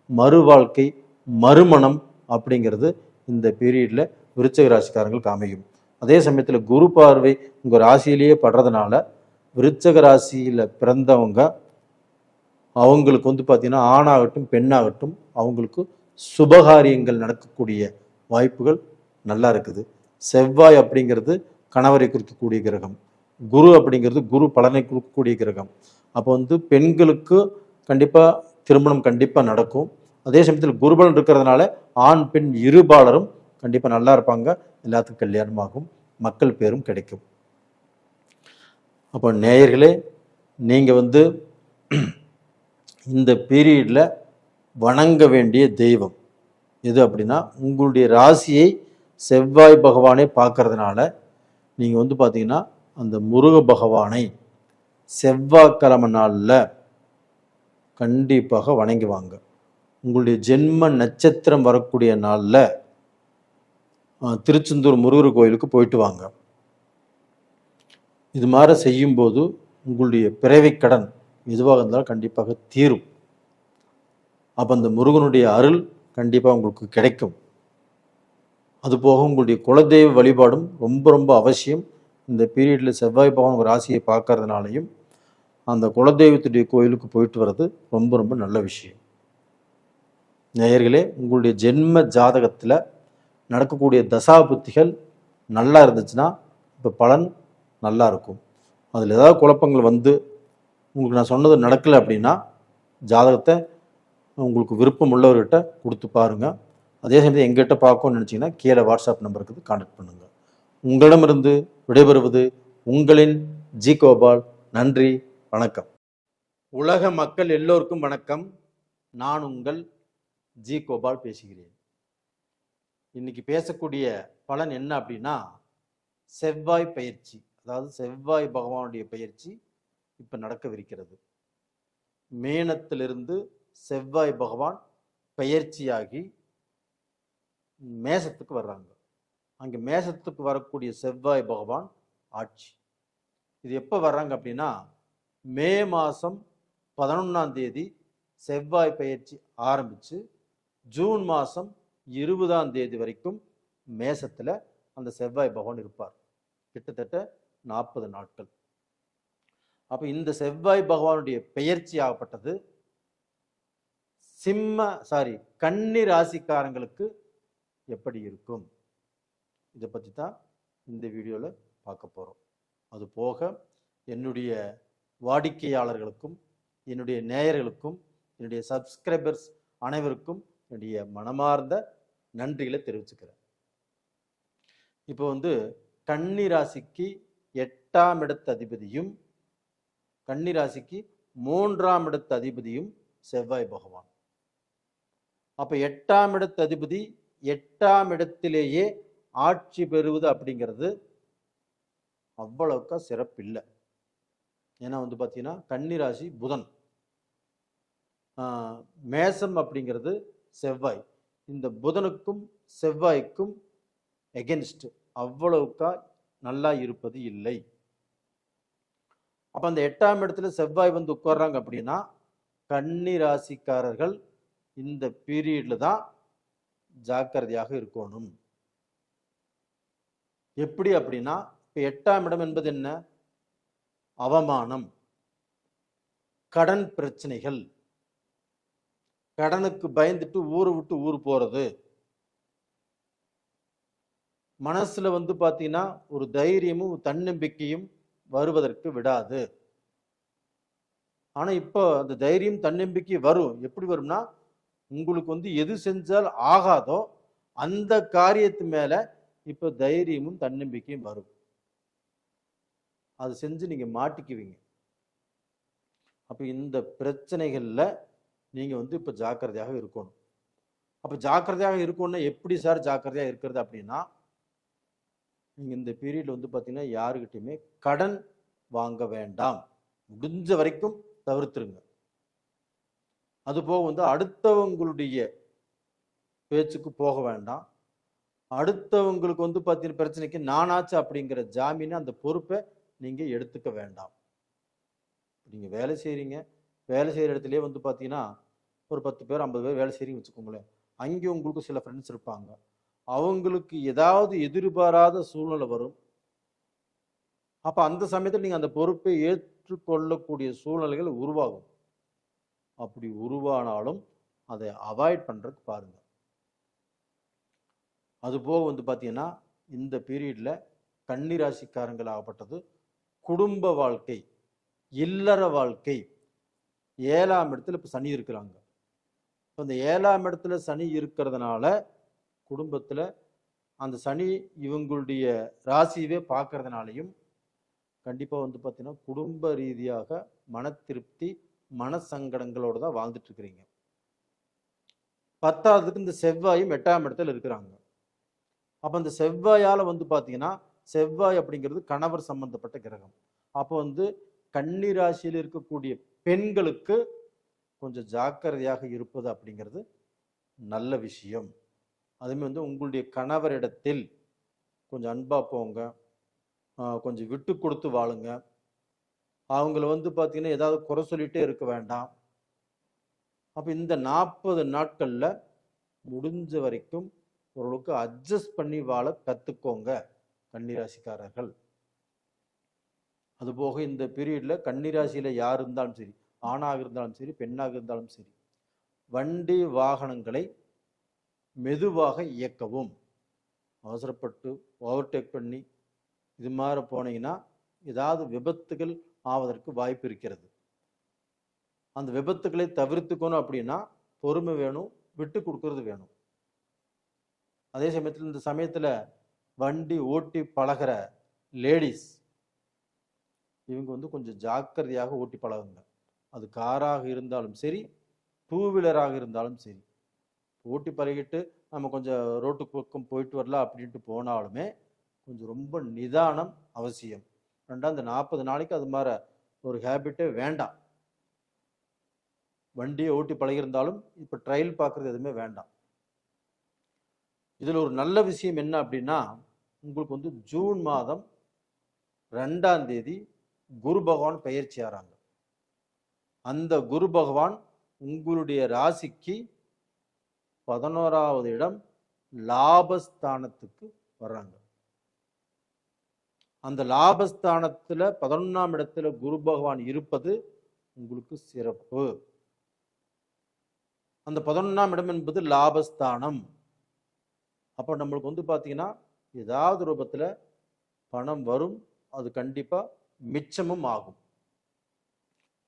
மறு வாழ்க்கை, மறுமணம் அப்படிங்கிறது இந்த பீரியடில் விருச்சிக ராசிக்காரங்களுக்கு அமையும். அதே சமயத்தில் குரு பார்வை உங்கள் ராசியிலேயே படுறதுனால விருச்சிக ராசியில் பிறந்தவங்க அவங்களுக்கு வந்து பார்த்தீங்கன்னா ஆணாகட்டும் பெண்ணாகட்டும் அவங்களுக்கு சுபகாரியங்கள் நடக்கக்கூடிய வாய்ப்புகள் நல்லா இருக்குது. செவ்வாய் அப்படிங்கிறது கணவரை குறிக்கக்கூடிய கிரகம், குரு அப்படிங்கிறது குரு பலனை கொடுக்கக்கூடிய கிரகம். அப்போ வந்து பெண்களுக்கு கண்டிப்பாக திருமணம் கண்டிப்பாக நடக்கும். அதே சமயத்தில் குருபலன் இருக்கிறதுனால ஆண் பெண் இருபாலரும் கண்டிப்பாக நல்லா இருப்பாங்க, எல்லாத்துக்கும் கல்யாணமாகும், மக்கள் பேரும் கிடைக்கும். அப்போ நேயர்களே, நீங்கள் வந்து இந்த பீரியடில் வணங்க வேண்டிய தெய்வம் எது அப்படின்னா, உங்களுடைய ராசியை செவ்வாய் பகவானை பார்க்கறதுனால நீங்கள் வந்து பார்த்தீங்கன்னா அந்த முருக பகவானை செவ்வாய்க்கிழமை நாளில் கண்டிப்பாக வணங்கி வாங்க. உங்களுடைய ஜென்ம நட்சத்திரம் வரக்கூடிய நாளில் திருச்செந்தூர் முருகர் கோயிலுக்கு போயிட்டு வாங்க. இது மாதிரி செய்யும்போது உங்களுடைய பிறவி கடன் எதுவாக இருந்தாலும் கண்டிப்பாக தீரும். அப்போ அந்த முருகனுடைய அருள் கண்டிப்பாக உங்களுக்கு கிடைக்கும். அதுபோக உங்களுடைய குலதெய்வ வழிபாடும் ரொம்ப ரொம்ப அவசியம். இந்த பீரியடில் செவ்வாய் பகவான் உங்கள் ராசியை பார்க்கறதுனாலையும் அந்த குலதெய்வத்துடைய கோயிலுக்கு போயிட்டு வர்றது ரொம்ப ரொம்ப நல்ல விஷயம். நேயர்களே, உங்களுடைய ஜென்ம ஜாதகத்தில் நடக்கக்கூடிய தசா புத்திகள் நல்லா இருந்துச்சுன்னா இப்போ பலன் நல்லா இருக்கும். அதில் ஏதாவது குழப்பங்கள் வந்து உங்களுக்கு நான் சொன்னது நடக்கலை அப்படின்னா ஜாதகத்தை உங்களுக்கு விருப்பம் உள்ளவர்கிட்ட கொடுத்து பாருங்கள். அதே சமயத்தில் எங்கிட்ட பார்க்கணும்னு நினச்சிங்கன்னா கீழே வாட்ஸ்அப் நம்பருக்கு கான்டாக்ட் பண்ணுங்கள். உங்களிடமிருந்து விடைபெறுவது உங்களின் ஜி கோபால். நன்றி, வணக்கம். உலக மக்கள் எல்லோருக்கும் வணக்கம். நான் உங்கள் ஜி கோபால் பேசுகிறேன். இன்னைக்கு பேசக்கூடிய பலன் என்ன அப்படின்னா, செவ்வாய் பயிற்சி, அதாவது செவ்வாய் பகவானுடைய பயிற்சி இப்போ நடக்கவிருக்கிறது. மேனத்திலிருந்து செவ்வாய் பகவான் பயிற்சியாகி மேசத்துக்கு வர்றாங்க. அங்கே மேசத்துக்கு வரக்கூடிய செவ்வாய் பகவான் ஆட்சி. இது எப்போ வர்றாங்க அப்படின்னா, மே மாதம் 11ஆம் தேதி செவ்வாய் பயிற்சி ஆரம்பித்து ஜூன் மாதம் 20ஆம் தேதி வரைக்கும் மேசத்தில் அந்த செவ்வாய் பகவான் இருப்பார், கிட்டத்தட்ட 40 நாட்கள். அப்போ இந்த செவ்வாய் பகவானுடைய பெயர்ச்சி ஆகப்பட்டது கன்னி ராசிக்காரங்களுக்கு எப்படி இருக்கும், இதை பற்றி தான் இந்த வீடியோவில் பார்க்க போகிறோம். அது போக என்னுடைய வாடிக்கையாளர்களுக்கும் என்னுடைய நேயர்களுக்கும் என்னுடைய சப்ஸ்கிரைபர்ஸ் அனைவருக்கும் என்னுடைய மனமார்ந்த நன்றிகளை தெரிவிச்சுக்கிறேன். இப்போ வந்து கன்னி ராசிக்கு 8ஆம் இடத்து அதிபதியும் கன்னி ராசிக்கு 3ஆம் இடத்து அதிபதியும் செவ்வாய் பகவான். அப்ப 8ஆம் இடத்து அதிபதி 8ஆம் இடத்திலேயே ஆட்சி பெறுவது அப்படிங்கிறது அவ்வளவுக்கா சிறப்பில்லை. ஏன்னா வந்து பார்த்தீங்கன்னா கன்னி ராசி புதன், மேசம் அப்படிங்கிறது செவ்வாய். இந்த புதனுக்கும் செவ்வாய்க்கும் எகென்ஸ்ட் அவ்வளவுக்கா நல்லா இருப்பது இல்லை. அப்போ அந்த 8ஆம் இடத்துல செவ்வாய் வந்து உட்கார்றாங்க அப்படின்னா கன்னி ராசிக்காரர்கள் இந்த பீரியட்ல தான் ஜாக்கிரதையாக இருக்கணும். எப்படி அப்படின்னா, இப்போ 8ஆம் இடம் என்பது என்ன? அவமானம், கடன் பிரச்சனைகள், கடனுக்கு பயந்துட்டு ஊரை விட்டு ஊர் போறது, மனசுல வந்து பார்த்தீங்கன்னா ஒரு தைரியமும் தன்னம்பிக்கையும் வருவதற்கு விடாது. ஆனா இப்போ அந்த தைரியம் தன்னம்பிக்கை வரும். எப்படி வரும்னா, உங்களுக்கு வந்து எது செஞ்சால் ஆகாதோ அந்த காரியத்து மேல இப்ப தைரியமும் தன்னம்பிக்கையும் வரும். அது செஞ்சு நீங்க மாட்டிக்குவீங்க. அப்ப இந்த பிரச்சனைகள்ல நீங்க வந்து இப்ப ஜாக்கிரதையாக இருக்கணும். அப்ப ஜாக்கிரதையாக இருக்கணும்னா எப்படி சார் ஜாக்கிரதையா இருக்கிறது அப்படின்னா, நீங்க இந்த பீரியட்ல வந்து பாத்தீங்கன்னா யாருகிட்டயுமே கடன் வாங்க வேண்டாம். முடிஞ்ச வரைக்கும் தவிர்த்துருங்க. அதுபோக வந்து அடுத்தவங்களுடைய பேச்சுக்கு போக வேண்டாம். அடுத்தவங்களுக்கு வந்து பார்த்தீங்கன்னா பிரச்சனைக்கு நானாச்சு அப்படிங்கிற ஜாமீனை அந்த பொறுப்பை நீங்க எடுத்துக்க வேண்டாம். நீங்க வேலை செய்றீங்க, வேலை செய்யற இடத்துலயே வந்து பார்த்தீங்கன்னா ஒரு 10 பேர் 50 பேர் வேலை செய்றீங்கன்னு வச்சுக்கோங்களேன். அங்கே உங்களுக்கு சில ஃப்ரெண்ட்ஸ் இருப்பாங்க. அவங்களுக்கு ஏதாவது எதிர்பாராத சூழ்நிலை வரும். அப்ப அந்த சமயத்தில் நீங்க அந்த பொறுப்பை ஏற்றுக்கொள்ளக்கூடிய சூழ்நிலைகள் உருவாகும். அப்படி உருவானாலும் அதை அவாய்ட் பண்றதுக்கு பாருங்க. அதுபோக வந்து பார்த்தீங்கன்னா இந்த பீரியட்ல கன்னி ராசிக்காரங்கள் ஆகப்பட்டது குடும்ப வாழ்க்கை, இல்லற வாழ்க்கை 7ஆம் இடத்துல இப்ப சனி இருக்கிறாங்க. இந்த 7ஆம் இடத்துல சனி இருக்கிறதுனால குடும்பத்துல அந்த சனி இவங்களுடைய ராசியவே பார்க்கறதுனாலையும் கண்டிப்பா வந்து பார்த்தீங்கன்னா குடும்ப ரீதியாக மன திருப்தி மனசங்கடங்களோட தான் வாழ்ந்துட்டு இருக்கிறீங்க. 10ஆவதுக்கு இந்த செவ்வாயும் 8ஆம் இடத்துல இருக்கிறாங்க. அப்ப இந்த செவ்வாயால வந்து பாத்தீங்கன்னா செவ்வாய் அப்படிங்கிறது கணவர் சம்பந்தப்பட்ட கிரகம். அப்போ வந்து கன்னி ராசியில் இருக்கக்கூடிய பெண்களுக்கு கொஞ்சம் ஜாக்கிரதையாக இருப்பது அப்படிங்கிறது நல்ல விஷயம். அதுமே வந்து உங்களுடைய கணவரிடத்தில் கொஞ்சம் அன்பா போங்க, கொஞ்சம் விட்டு கொடுத்து வாழுங்க. அவங்கள வந்து பாத்தீங்கன்னா ஏதாவது குறை சொல்லிட்டே இருக்க வேண்டாம். அப்ப இந்த 40 நாட்கள்ல முடிஞ்ச வரைக்கும் ஓரளவுக்கு அட்ஜஸ்ட் பண்ணி வாழ கத்துக்கோங்க கன்னிராசிக்காரர்கள். அதுபோக இந்த பீரியட்ல கன்னிராசியில யார் இருந்தாலும் சரி, ஆணாக இருந்தாலும் சரி, பெண்ணாக இருந்தாலும் சரி, வண்டி வாகனங்களை மெதுவாக இயக்கவும். அவசரப்பட்டு ஓவர்டேக் பண்ணி இது மாதிரி போனீங்கன்னா ஏதாவது விபத்துகள் ஆவதற்கு வாய்ப்பு இருக்கிறது. அந்த விபத்துக்களை தவிர்த்துக்கணும் அப்படின்னா பொறுமை வேணும், விட்டு கொடுக்கறது வேணும். அதே சமயத்தில் இந்த சமயத்துல வண்டி ஓட்டி பழகிற லேடிஸ் இவங்க வந்து கொஞ்சம் ஜாக்கிரதையாக ஓட்டி பழகுங்க. அது காராக இருந்தாலும் சரி, டூ வீலராக இருந்தாலும் சரி. ஓட்டி பழகிட்டு நம்ம கொஞ்சம் ரோட்டு பக்கம் போயிட்டு வரலாம் அப்படின்ட்டு போனாலுமே கொஞ்சம் ரொம்ப நிதானம் அவசியம். ரெண்டாவது 40 நாளைக்கு அது மாதிரி ஒரு ஹேபிட்டே வேண்டாம். வண்டியை ஓட்டி பழகியிருந்தாலும் இப்போ ட்ரையல் பார்க்கறது எதுவுமே வேண்டாம். இதில் ஒரு நல்ல விஷயம் என்ன அப்படின்னா, உங்களுக்கு வந்து ஜூன் மாதம் 2ஆம் தேதி குரு பகவான் பெயர்ச்சி ஆறாங்க. அந்த குரு பகவான் உங்களுடைய ராசிக்கு 11ஆவது இடம் லாபஸ்தானத்துக்கு வர்றாங்க. அந்த லாபஸ்தானத்துல 11ஆம் இடத்துல குரு பகவான் இருப்பது உங்களுக்கு சிறப்பு. அந்த 11ஆம் இடம் என்பது லாபஸ்தானம். அப்ப நம்மளுக்கு வந்து பாத்தீங்கன்னா ஏதாவது ரூபத்துல பணம் வரும், அது கண்டிப்பா மிச்சமும் ஆகும்.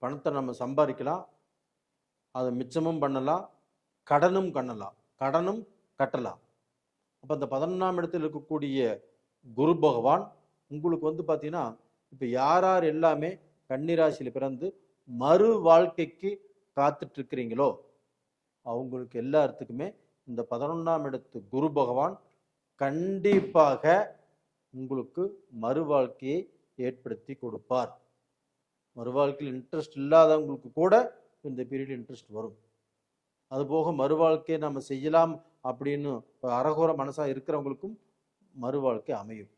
பணத்தை நம்ம சம்பாதிக்கலாம், அதை மிச்சமும் பண்ணலாம், கடனும் கட்டலாம். அப்ப அந்த 11ஆம் இடத்தில் இருக்கக்கூடிய குரு பகவான் உங்களுக்கு வந்து பாத்தீங்கன்னா இப்ப யார் எல்லாமே கன்னிராசியில பிறந்து மறு வாழ்க்கைக்கு காத்துட்டு இருக்கிறீங்களோ அவங்களுக்கு எல்லாத்துக்குமே இந்த 11ஆம் இடத்து குரு பகவான் கண்டிப்பாக உங்களுக்கு மறு வாழ்க்கையை ஏற்படுத்தி கொடுப்பார். மறு வாழ்க்கையில் இன்ட்ரெஸ்ட் இல்லாதவங்களுக்கு கூட இந்த பீரியட் இன்ட்ரெஸ்ட் வரும். அதுபோக மறு வாழ்க்கையை நம்ம செய்யலாம் அப்படின்னு அரகுர மனசா இருக்கிறவங்களுக்கும் மறு வாழ்க்கை அமையும்.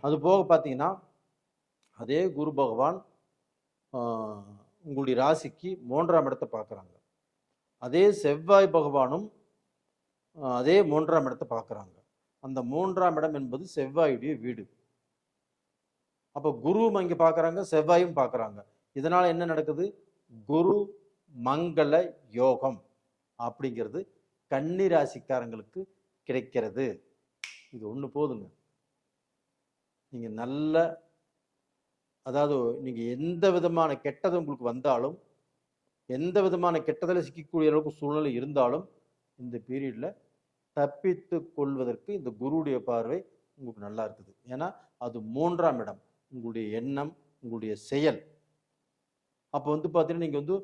அது போக பார்த்தீங்கன்னா அதே குரு பகவான் உங்களுடைய ராசிக்கு 3ஆம் இடத்தை பார்க்குறாங்க. அதே செவ்வாய் பகவானும் அதே 3ஆம் இடத்தை பார்க்குறாங்க. அந்த 3ஆம் இடம் என்பது செவ்வாயுடைய வீடு. அப்போ குருவும் அங்கே பார்க்குறாங்க, செவ்வாயும் பார்க்குறாங்க. இதனால என்ன நடக்குது? குரு மங்கள யோகம் அப்படிங்கிறது கன்னி ராசிக்காரங்களுக்கு கிடைக்கிறது. இது ஒன்று போதுங்க. நீங்க நல்ல அதாவது நீங்கள் எந்த விதமான கெட்டது உங்களுக்கு வந்தாலும், எந்த விதமான கெட்டதில் சிக்கக்கூடிய அளவுக்கு சூழ்நிலை இருந்தாலும் இந்த பீரியடில் தப்பித்து கொள்வதற்கு இந்த குருவுடைய பார்வை உங்களுக்கு நல்லா இருக்குது. ஏன்னா அது 3ஆம் இடம், உங்களுடைய எண்ணம், உங்களுடைய செயல். அப்போ பார்த்தீங்கன்னா நீங்கள்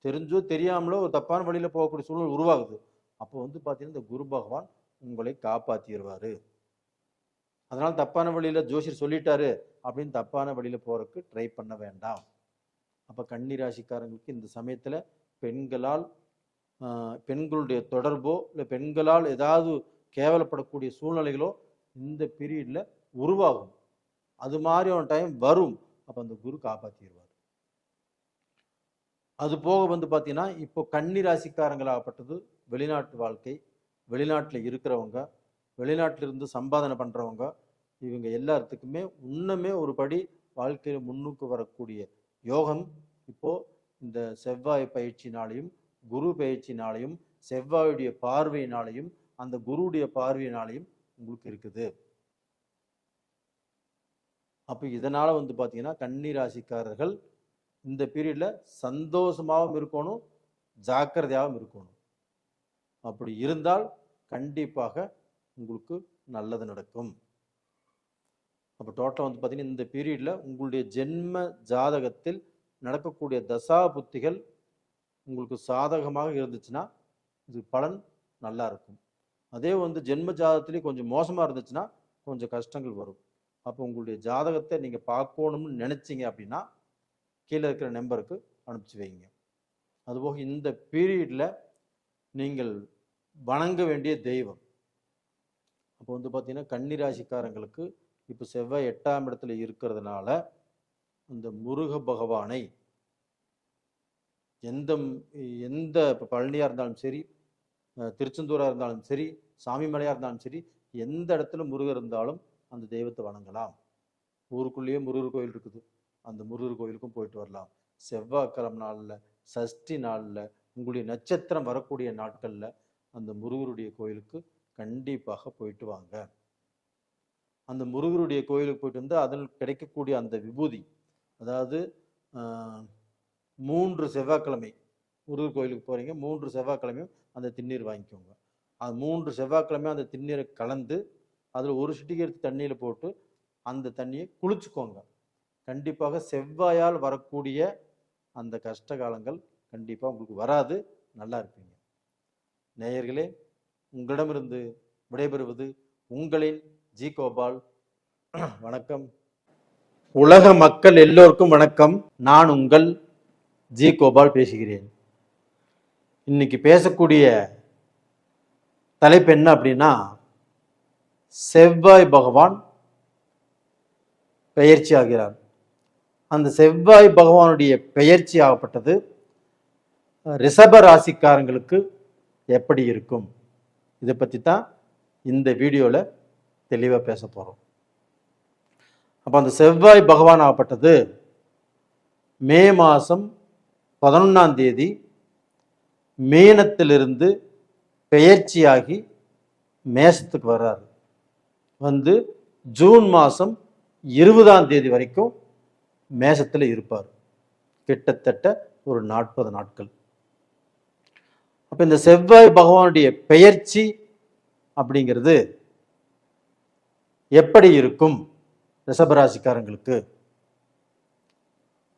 தெரிஞ்சோ தெரியாமலோ ஒரு தப்பான வழியில் போகக்கூடிய சூழ்நிலை உருவாகுது. அப்போ பார்த்தீங்கன்னா இந்த குரு பகவான் உங்களை காப்பாற்றிடுவார். அதனால தப்பான வழியில் ஜோசியர் சொல்லிட்டாரு அப்படின்னு தப்பான வழியில் போறதுக்கு ட்ரை பண்ண வேண்டாம். அப்போ கன்னி ராசிக்காரங்களுக்கு இந்த சமயத்தில் பெண்களுடைய தொடர்போ இல்லை பெண்களால் ஏதாவது கேவலப்படக்கூடிய சூழ்நிலைகளோ இந்த பீரியட்ல உருவாகும். அது மாதிரியான டைம் வரும். அப்போ அந்த குரு காப்பாற்றிடுவார். அது போக பார்த்தீங்கன்னா இப்போ கன்னி ராசிக்காரங்களாகப்பட்டது வெளிநாட்டு வாழ்க்கை, வெளிநாட்டில் இருக்கிறவங்க, வெளிநாட்டிலிருந்து சம்பாதனை பண்ணுறவங்க, இவங்க எல்லாத்துக்குமே இன்னுமே ஒரு படி வாழ்க்கையில் முன்னுக்கு வரக்கூடிய யோகம் இப்போ இந்த செவ்வாய் பயிற்சினாலையும் குரு பயிற்சினாலையும் செவ்வாயுடைய பார்வையினாலையும் அந்த குருவுடைய பார்வையினாலையும் உங்களுக்கு இருக்குது. அப்போ இதனால பார்த்தீங்கன்னா கன்னி ராசிக்காரர்கள் இந்த பீரியட்ல சந்தோஷமாகவும் இருக்கணும், ஜாக்கிரதையாகவும் இருக்கணும். அப்படி இருந்தால் கண்டிப்பாக உங்களுக்கு நல்லது நடக்கும். அப்போ டோட்டலாக பார்த்தீங்கன்னா இந்த பீரியட்ல உங்களுடைய ஜென்ம ஜாதகத்தில் நடக்கக்கூடிய தசா புத்திகள் உங்களுக்கு சாதகமாக இருந்துச்சுன்னா இது பலன் நல்லா இருக்கும். அதே ஜென்ம ஜாதகத்திலே கொஞ்சம் மோசமாக இருந்துச்சுன்னா கொஞ்சம் கஷ்டங்கள் வரும். அப்போ உங்களுடைய ஜாதகத்தை நீங்கள் பார்க்கணும்னு நினச்சிங்க அப்படின்னா கீழே இருக்கிற நம்பருக்கு அனுப்பிச்சு வைங்க. அதுபோக இந்த பீரியடில் நீங்கள் வணங்க வேண்டிய தெய்வம் அப்போ பார்த்தீங்கன்னா கன்னி ராசிக்காரங்களுக்கு இப்போ செவ்வாய் 8ஆம் இடத்துல இருக்கிறதுனால அந்த முருக பகவானை எந்த இப்போ பழனியாக இருந்தாலும் சரி, திருச்செந்தூராக இருந்தாலும் சரி, சாமிமலையாக இருந்தாலும் சரி, எந்த இடத்துல முருகர் இருந்தாலும் அந்த தெய்வத்தை வணங்கலாம். ஊருக்குள்ளேயே முருகர் கோயில் இருக்குது, அந்த முருகர் கோயிலுக்கும் போயிட்டு வரலாம். செவ்வாய்க்கிழமை நாளில், சஷ்டி நாளில், உங்களுடைய நட்சத்திரம் வரக்கூடிய நாட்களில் அந்த முருகருடைய கோயிலுக்கு கண்டிப்பாக போயிட்டு வாங்க. அந்த முருகருடைய கோயிலுக்கு போயிட்டு அதில் கிடைக்கக்கூடிய அந்த விபூதி, அதாவது 3 செவ்வாய்க்கிழமை முருகர் கோயிலுக்கு போகிறீங்க, 3 செவ்வாய்க்கிழமையும் அந்த திண்ணீர் வாங்கிக்கோங்க. அது 3 செவ்வாய்க்கிழமையும் அந்த திண்ணீரை கலந்து அதில் ஒரு சிட்டிகை எடுத்து தண்ணியில் போட்டு அந்த தண்ணியை குளிச்சுக்கோங்க. கண்டிப்பாக செவ்வாயால் வரக்கூடிய அந்த கஷ்ட காலங்கள் கண்டிப்பாக உங்களுக்கு வராது, நல்லா இருப்பீங்க. நேயர்களே, உங்களிடமிருந்து விடைபெறுவது உங்களின் ஜி கோபால். வணக்கம். உலக மக்கள் எல்லோருக்கும் வணக்கம். நான் உங்கள் ஜி கோபால் பேசுகிறேன். இன்னைக்கு பேசக்கூடிய தலைப்பு என்ன அப்படின்னா, செவ்வாய் பகவான் பெயர்ச்சி ஆகிறார். அந்த செவ்வாய் பகவானுடைய பெயர்ச்சி ஆகப்பட்டது ரிஷப ராசிக்காரங்களுக்கு எப்படி இருக்கும், இதை பற்றி தான் இந்த வீடியோவில் தெளிவாக பேச போகிறோம். அப்போ அந்த செவ்வாய் பகவான் ஆகப்பட்டது மே மாதம் 11ஆம் தேதி மீனத்திலிருந்து பெயர்ச்சியாகி மேஷத்துக்கு வர்றாரு. ஜூன் மாதம் 20ஆம் தேதி வரைக்கும் மேஷத்தில் இருப்பார், கிட்டத்தட்ட ஒரு 40 நாட்கள். அப்போ இந்த செவ்வாய் பகவானுடைய பெயர்ச்சி அப்படிங்கிறது எப்படி இருக்கும் ரிஷபராசிக்காரங்களுக்கு?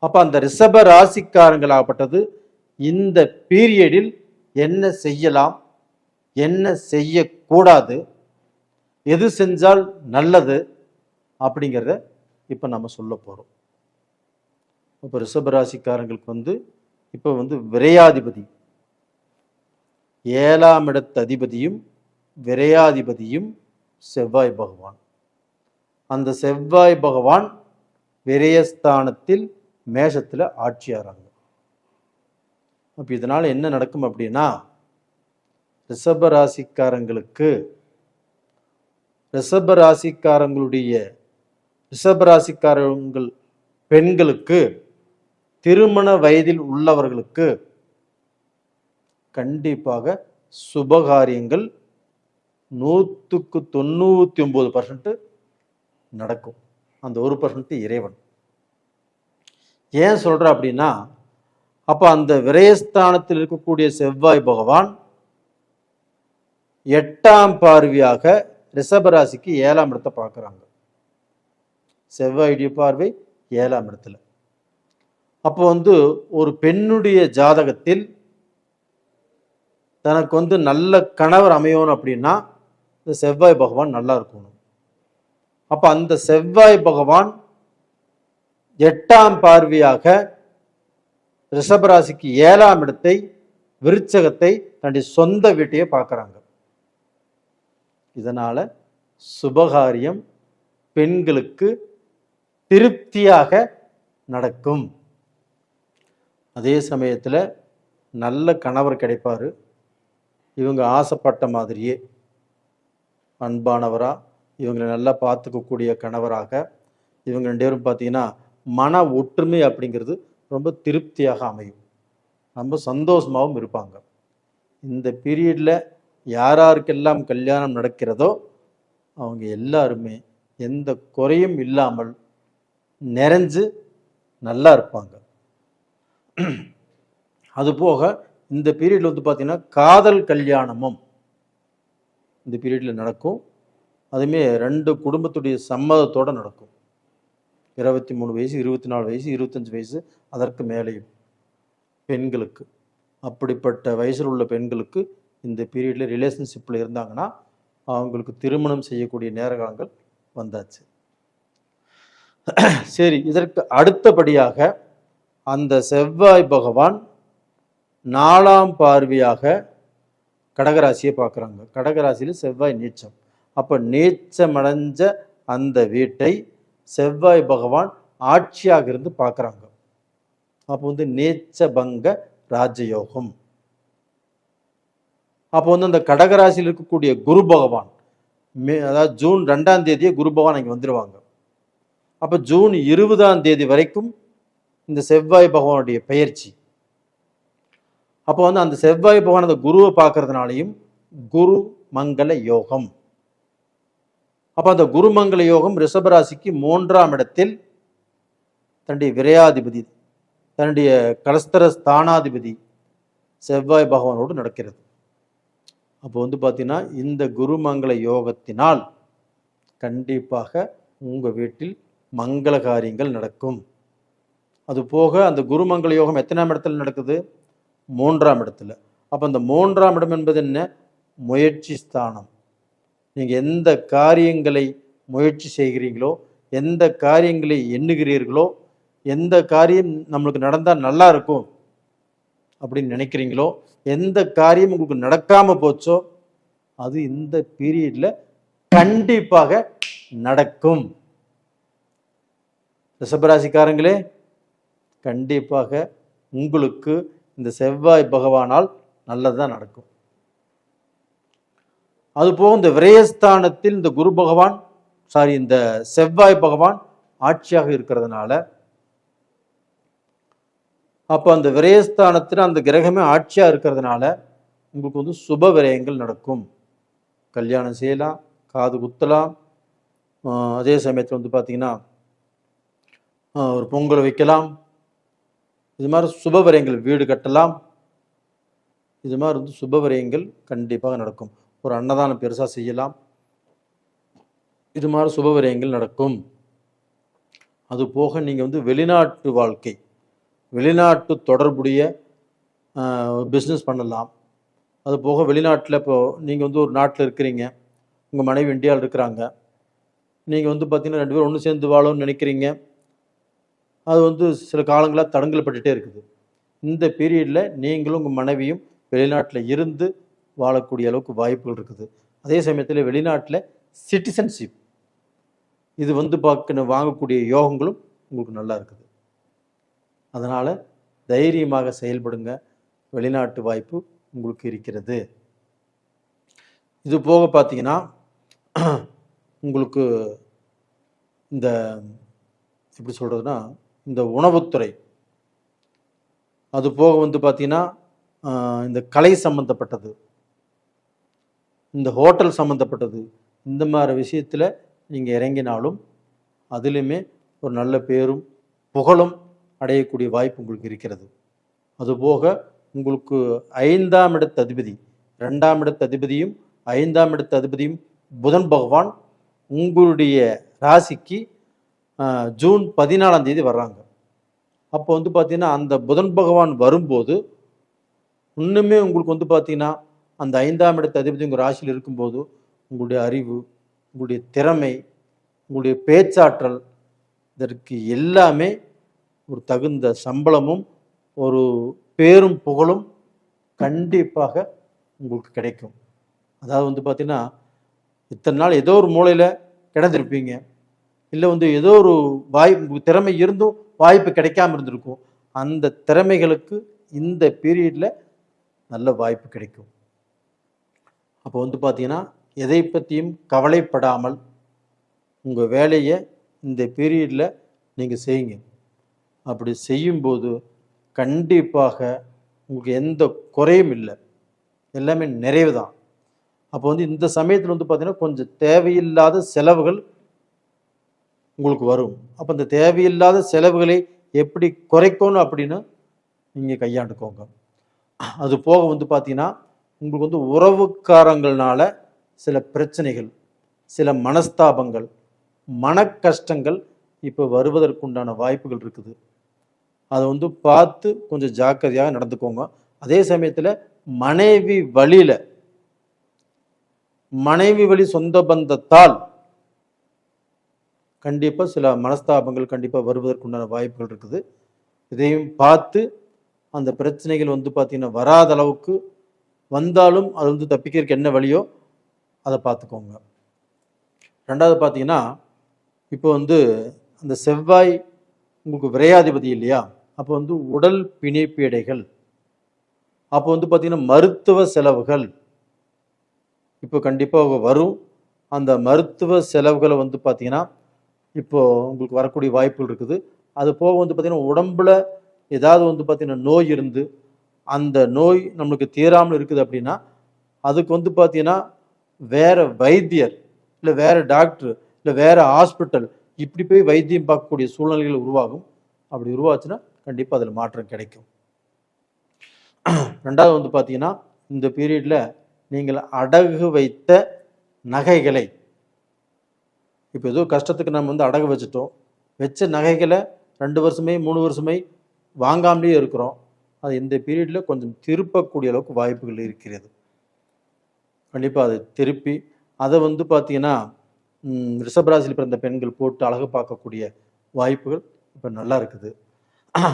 அப்போ அந்த ரிஷப ராசிக்காரங்களாகப்பட்டது இந்த பீரியடில் என்ன செய்யலாம், என்ன செய்யக்கூடாது, எது செஞ்சால் நல்லது அப்படிங்கிறத இப்போ நம்ம சொல்ல போகிறோம். இப்போ ரிஷபராசிக்காரங்களுக்கு இப்போ விரையாதிபதி 7ஆம் இடத்து அதிபதியும் விரையாதிபதியும் செவ்வாய் பகவான். அந்த செவ்வாய் பகவான் விரயஸ்தானத்தில் மேஷத்தில் ஆட்சியாகிறாங்க. அப்போ இதனால் என்ன நடக்கும் அப்படின்னா, ரிஷபராசிக்காரங்கள் பெண்களுக்கு, திருமண வயதில் உள்ளவர்களுக்கு கண்டிப்பாக சுபகாரியங்கள் 199% நடக்கும். அந்த 1% இறைவன். ஏன் சொல்ற அப்படின்னா, அப்ப அந்த விரயஸ்தானத்தில் இருக்கக்கூடிய செவ்வாய் பகவான் 8ஆம் பார்வையாக ரிஷபராசிக்கு 7ஆம் இடத்தை பார்க்குறாங்க. செவ்வாயுடைய பார்வை 7ஆம் இடத்துல. அப்போ ஒரு பெண்ணுடைய ஜாதகத்தில் தனக்கு நல்ல கணவர் அமையணும் அப்படின்னா இந்த செவ்வாய் பகவான் நல்லா இருக்கணும். அப்ப அந்த செவ்வாய் பகவான் 8ஆம் பார்வையாக ரிஷபராசிக்கு 7ஆம் இடத்தை, விருச்சகத்தை, தன்னுடைய சொந்த வீட்டையே பார்க்குறாங்க. இதனால சுபகாரியம் பெண்களுக்கு திருப்தியாக நடக்கும். அதே சமயத்தில் நல்ல கணவர் கிடைப்பாரு. இவங்க ஆசைப்பட்ட மாதிரியே அன்பானவரா, இவங்களை நல்லா பார்த்துக்கக்கூடிய கணவராக, இவங்க 2 பேரும் பார்த்தீங்கன்னா மன ஒற்றுமை அப்படிங்கிறது ரொம்ப திருப்தியாக அமையும். ரொம்ப சந்தோஷமாகவும் இருப்பாங்க. இந்த பீரியடில் யாராருக்கெல்லாம் கல்யாணம் நடக்கிறதோ அவங்க எல்லாருமே எந்த குறையும் இல்லாமல் நிறைஞ்சு நல்லா இருப்பாங்க. அதுபோக இந்த பீரியடில் பார்த்தீங்கன்னா காதல் கல்யாணமும் இந்த பீரியடில் நடக்கும். அதுவுமே 2 குடும்பத்துடைய சம்மதத்தோடு நடக்கும். 23 வயசு, 24 வயசு, 25 வயசு, அதற்கு மேலேயும் பெண்களுக்கு, அப்படிப்பட்ட வயசில் உள்ள பெண்களுக்கு இந்த பீரியடில் ரிலேஷன்ஷிப்பில் இருந்தாங்கன்னா அவங்களுக்கு திருமணம் செய்யக்கூடிய நேர காலங்கள் வந்தாச்சு. சரி, இதற்கு அடுத்தபடியாக அந்த செவ்வாய் பகவான் 4ஆம் பார்வையாக கடகராசியை பார்க்குறாங்க. கடகராசியில் செவ்வாய் நீச்சம். அப்போ நீச்சமடைஞ்ச அந்த வீட்டை செவ்வாய் பகவான் ஆட்சியாக இருந்து பார்க்குறாங்க. அப்போ நீச்சபங்க ராஜயோகம். அப்போ அந்த கடகராசியில் இருக்கக்கூடிய குரு பகவான் அதாவது ஜூன் 2ஆம் தேதியே குரு பகவான் இங்கே வந்துடுவாங்க. அப்போ ஜூன் 20ஆம் தேதி வரைக்கும் இந்த செவ்வாய் பகவானுடைய பெயர்ச்சி. அப்போ அந்த செவ்வாய் பகவான் அந்த குருவை பார்க்கறதுனாலையும் குரு மங்கள யோகம். அப்போ அந்த குருமங்கள யோகம் ரிஷபராசிக்கு 3ஆம் இடத்தில் தன்னுடைய விரையாதிபதி, தன்னுடைய கலஸ்தர ஸ்தானாதிபதி செவ்வாய் பகவானோடு நடக்கிறது. அப்போ பார்த்தீங்கன்னா இந்த குருமங்கள யோகத்தினால் கண்டிப்பாக உங்கள் வீட்டில் மங்கள காரியங்கள் நடக்கும். அது போக அந்த குருமங்கள யோகம் எத்தனாம் இடத்துல நடக்குது? 3ஆம் இடத்துல. அப்போ அந்த 3ஆம் இடம் என்பது என்ன? முயற்சி ஸ்தானம். நீங்கள் எந்த காரியங்களை முயற்சி செய்கிறீங்களோ, எந்த காரியங்களை எண்ணுகிறீர்களோ, எந்த காரியம் நம்மளுக்கு நடந்தால் நல்லா இருக்கும் அப்படின்னு நினைக்கிறீங்களோ, எந்த காரியம் உங்களுக்கு நடக்காமல் போச்சோ அது இந்த பீரியடில் கண்டிப்பாக நடக்கும். ரிஷபராசிக்காரங்களே, கண்டிப்பாக உங்களுக்கு இந்த செவ்வாய் பகவானால் நல்லதுதான் நடக்கும். அதுபோக இந்த விரயஸ்தானத்தில் இந்த குரு பகவான் இந்த செவ்வாய் பகவான் ஆட்சியாக இருக்கிறதுனால, அப்போ அந்த விரயஸ்தானத்தில் அந்த கிரகமே ஆட்சியாக இருக்கிறதுனால உங்களுக்கு சுப விரயங்கள் நடக்கும். கல்யாணம் செய்யலாம், காது குத்தலாம், அதே சமயத்தில் பார்த்தீங்கன்னா ஒரு பொங்கல் வைக்கலாம். இது மாதிரி சுப விரயங்கள், வீடு கட்டலாம். இது மாதிரி சுப விரயங்கள் கண்டிப்பாக நடக்கும். ஒரு அன்னதானம் பெருசாக செய்யலாம். இது மாதிரி சுப விரயங்கள் நடக்கும். அது போக நீங்கள் வெளிநாட்டு வாழ்க்கை, வெளிநாட்டு தொடர்புடைய பிஸ்னஸ் பண்ணலாம். அது போக வெளிநாட்டில் இப்போது நீங்கள் ஒரு நாட்டில் இருக்கிறீங்க, உங்கள் மனைவி இந்தியாவில் இருக்கிறாங்க, நீங்கள் பார்த்தீங்கன்னா 2 பேரும் ஒன்று சேர்ந்து வாழணும்னு நினைக்கிறீங்க. அது சில காலங்களாக தடங்கல் பட்டுகிட்டே இருக்குது. இந்த பீரியடில் நீங்களும் உங்கள் மனைவியும் வெளிநாட்டில் இருந்து வாழக்கூடிய அளவுக்கு வாய்ப்புகள் இருக்குது. அதே சமயத்தில் வெளிநாட்டில் சிட்டிசன்ஷிப் இது பார்க்கணும் வாங்கக்கூடிய யோகங்களும் உங்களுக்கு நல்லா இருக்குது. அதனால் தைரியமாக செயல்படுங்க. வெளிநாட்டு வாய்ப்பு உங்களுக்கு இருக்கிறது. இது போக பார்த்தீங்கன்னா உங்களுக்கு இந்த எப்படி சொல்கிறதுனா, இந்த உணவுத்துறை, அது போக பார்த்தீங்கன்னா இந்த கலை சம்மந்தப்பட்டது, இந்த ஹோட்டல் சம்மந்தப்பட்டது, இந்த மாதிரி விஷயத்தில் நீங்கள் இறங்கினாலும் அதுலேயுமே ஒரு நல்ல பேரும் புகழும் அடையக்கூடிய வாய்ப்பு உங்களுக்கு இருக்கிறது. அதுபோக உங்களுக்கு 5ஆம் இடத்து அதிபதி, 2ஆம் இடத்து அதிபதியும் 5ஆம் இடத்து அதிபதியும் புதன் பகவான் உங்களுடைய ராசிக்கு ஜூன் 14ஆம் தேதி வர்றாங்க. அப்போ வந்து பார்த்தீங்கன்னா அந்த புதன் பகவான் வரும்போது இன்னுமே உங்களுக்கு வந்து பார்த்தீங்கன்னா அந்த 5ஆம் இடத்து அதிபதி உங்கள் ராசியில் இருக்கும்போது உங்களுடைய அறிவு, உங்களுடைய திறமை, உங்களுடைய பேச்சாற்றல், இதற்கு எல்லாமே ஒரு தகுந்த சம்பளமும் ஒரு பேரும் புகழும் கண்டிப்பாக உங்களுக்கு கிடைக்கும். அதாவது வந்து பார்த்தீங்கன்னா இத்தனை நாள் ஏதோ ஒரு மூலையில் கிடந்திருப்பீங்க, இல்லை வந்து ஏதோ ஒரு வாய்ப்பு திறமை இருந்தும் வாய்ப்பு கிடைக்காம இருந்திருக்கும். அந்த திறமைகளுக்கு இந்த பீரியடில் நல்ல வாய்ப்பு கிடைக்கும். அப்போ வந்து பார்த்தீங்கன்னா எதை பற்றியும் கவலைப்படாமல் உங்கள் வேலையை இந்த பீரியடில் நீங்கள் செய்யுங்க. அப்படி செய்யும்போது கண்டிப்பாக உங்களுக்கு எந்த குறையும் இல்லை, எல்லாமே நிறைவு தான். அப்போ வந்து இந்த சமயத்தில் வந்து பார்த்தீங்கன்னா கொஞ்சம் தேவையில்லாத செலவுகள் உங்களுக்கு வரும். அப்போ இந்த தேவையில்லாத செலவுகளை எப்படி குறைக்கணும் அப்படின்னு நீங்கள் கையாண்டுக்கோங்க. அது போக வந்து பார்த்தீங்கன்னா உங்களுக்கு வந்து உறவுக்காரங்கள்னால சில பிரச்சனைகள், சில மனஸ்தாபங்கள், மன கஷ்டங்கள் இப்போ வருவதற்குண்டான வாய்ப்புகள் இருக்குது. அதை வந்து பார்த்து கொஞ்சம் ஜாக்கிரதையாக நடந்துக்கோங்க. அதே சமயத்தில் மனைவி வழி சொந்த பந்தத்தால் கண்டிப்பாக சில மனஸ்தாபங்கள் கண்டிப்பாக வருவதற்குண்டான வாய்ப்புகள் இருக்குது. இதையும் பார்த்து அந்த பிரச்சனைகள் வந்து பார்த்தீங்கன்னா வராத அளவுக்கு வந்தாலும் அது வந்து தப்பிக்கிறதுக்கு என்ன வழியோ அதை பார்த்துக்கோங்க. ரெண்டாவது பார்த்தீங்கன்னா இப்போ வந்து அந்த செவ்வாய் உங்களுக்கு விரையாதிபதி இல்லையா, அப்போ வந்து உடல் பிணைப்பீடைகள், அப்போ வந்து பார்த்தீங்கன்னா மருத்துவ செலவுகள் இப்போ கண்டிப்பாக வரும். அந்த மருத்துவ செலவுகளை வந்து பார்த்தீங்கன்னா இப்போ உங்களுக்கு வரக்கூடிய வாய்ப்புகள் இருக்குது. அது போக வந்து பார்த்தீங்கன்னா உடம்புல ஏதாவது வந்து பார்த்தீங்கன்னா நோய் இருந்து அந்த நோய் நம்மளுக்கு தீராமல் இருக்குது அப்படின்னா அதுக்கு வந்து பார்த்தீங்கன்னா வேற வைத்தியர், இல்லை வேற டாக்டர், இல்லை வேற ஹாஸ்பிட்டல், இப்படி போய் வைத்தியம் பார்க்கக்கூடிய சூழ்நிலைகள் உருவாகும். அப்படி உருவாச்சுன்னா கண்டிப்பாக அதில் மாற்றம் கிடைக்கும். ரெண்டாவது வந்து பார்த்தீங்கன்னா இந்த பீரியடில் நீங்கள் அடகு வைத்த நகைகளை, இப்போ ஏதோ கஷ்டத்துக்கு நம்ம வந்து அடகு வச்சுட்டோம், வச்ச நகைகளை 2 வருஷமே 3 வருஷமே வாங்காமலே இருக்கிறோம். அது இந்த பீரியடில் கொஞ்சம் திருப்பக்கூடிய அளவுக்கு வாய்ப்புகள் இருக்கிறது. கண்டிப்பாக அதை திருப்பி அதை வந்து பார்த்தீங்கன்னா ரிஷபராசியில் பிறந்த பெண்கள் போட்டு அழகு பார்க்கக்கூடிய வாய்ப்புகள் இப்போ நல்லா இருக்குது.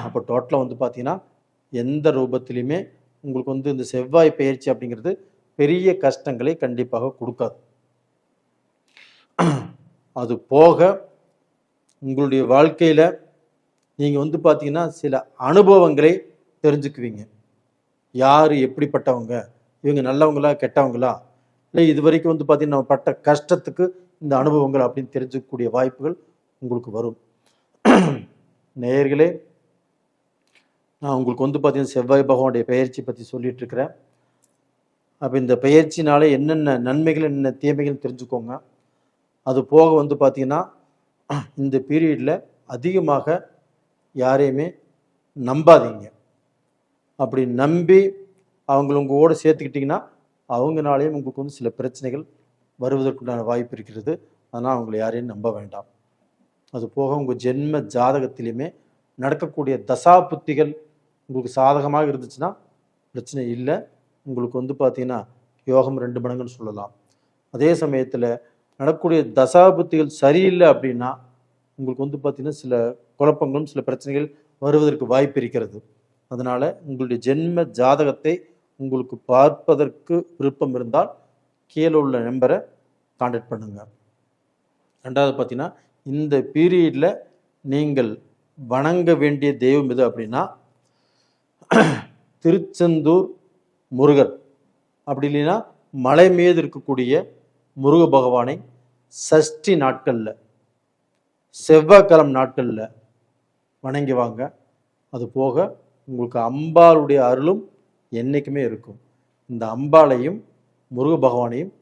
அப்போ டோட்டலாக வந்து பார்த்தீங்கன்னா எந்த ரூபத்திலையுமே உங்களுக்கு வந்து இந்த செவ்வாய் பயிற்சி அப்படிங்கிறது பெரிய கஷ்டங்களை கண்டிப்பாக கொடுக்காது. அது போக உங்களுடைய வாழ்க்கையில் நீங்கள் வந்து பார்த்தீங்கன்னா சில அனுபவங்களை தெரிஞ்சுக்குவீங்க. யார் எப்படிப்பட்டவங்க, இவங்க நல்லவங்களா கெட்டவங்களா, இல்லை இது வரைக்கும் வந்து பார்த்தீங்கன்னா நம்ம பட்ட கஷ்டத்துக்கு இந்த அனுபவங்கள் அப்படின்னு தெரிஞ்சுக்கக்கூடிய வாய்ப்புகள் உங்களுக்கு வரும். நேயர்களே, நான் உங்களுக்கு வந்து பார்த்தீங்கன்னா செவ்வாய் பகவானுடைய பெயர்ச்சி பற்றி சொல்லிட்டு இருக்கிறேன். அப்போ இந்த பெயர்ச்சினால என்னென்ன நன்மைகள் என்னென்ன தீமைகள் தெரிஞ்சுக்கோங்க. அது போக வந்து பார்த்தீங்கன்னா இந்த பீரியடில் அதிகமாக யாரையுமே நம்பாதீங்க. அப்படி நம்பி அவங்கள உங்களோட சேர்த்துக்கிட்டிங்கன்னா அவங்கனாலேயும் உங்களுக்கு வந்து சில பிரச்சனைகள் வருவதற்குண்டான வாய்ப்பு இருக்கிறது. அதனால் அவங்கள யாரையும் நம்ப வேண்டாம். அது போக உங்கள் ஜென்ம ஜாதகத்திலையுமே நடக்கக்கூடிய தசா புத்திகள் உங்களுக்கு சாதகமாக இருந்துச்சுன்னா பிரச்சனை இல்லை. உங்களுக்கு வந்து பார்த்தீங்கன்னா யோகம் 2 மடங்குன்னு சொல்லலாம். அதே சமயத்தில் நடக்கக்கூடிய தசா புத்திகள் சரியில்லை அப்படின்னா உங்களுக்கு வந்து பார்த்தீங்கன்னா சில குழப்பங்களும் சில பிரச்சனைகள் வருவதற்கு வாய்ப்பு இருக்கிறது. அதனால் உங்களுடைய ஜென்ம ஜாதகத்தை உங்களுக்கு பார்ப்பதற்கு விருப்பம் இருந்தால் கீழே உள்ள நம்பரை கான்டாக்ட் பண்ணுங்கள். ரெண்டாவது பார்த்தீங்கன்னா இந்த பீரியடில் நீங்கள் வணங்க வேண்டிய தெய்வம் எது அப்படின்னா திருச்செந்தூர் முருகர், அப்படி இல்லைன்னா மலை மீது இருக்கக்கூடிய முருக பகவானை சஷ்டி நாட்களில் செவ்வாய்க்கிழமை நாட்களில் வணங்கி வாங்க. அது போக உங்களுக்கு அம்பாளுடைய அருளும் என்றைக்குமே இருக்கும். இந்த அம்பாளையும் முருக பகவானையும்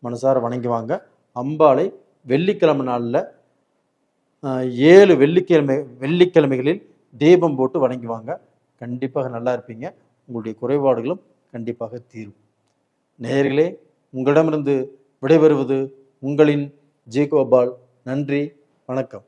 மனசார வணங்கி வாங்க. அம்பாளை வெள்ளிக்கிழமை நாளில் 7 வெள்ளிக்கிழமைகளில் தீபம் போட்டு வணங்குவாங்க. கண்டிப்பாக நல்லா இருப்பீங்க. உங்களுடைய குறைபாடுகளும் கண்டிப்பாக தீரும். நேயர்களே, உங்களிடமிருந்து விடைபெறுவது உங்களின் ஜே கோபால். நன்றி, வணக்கம்.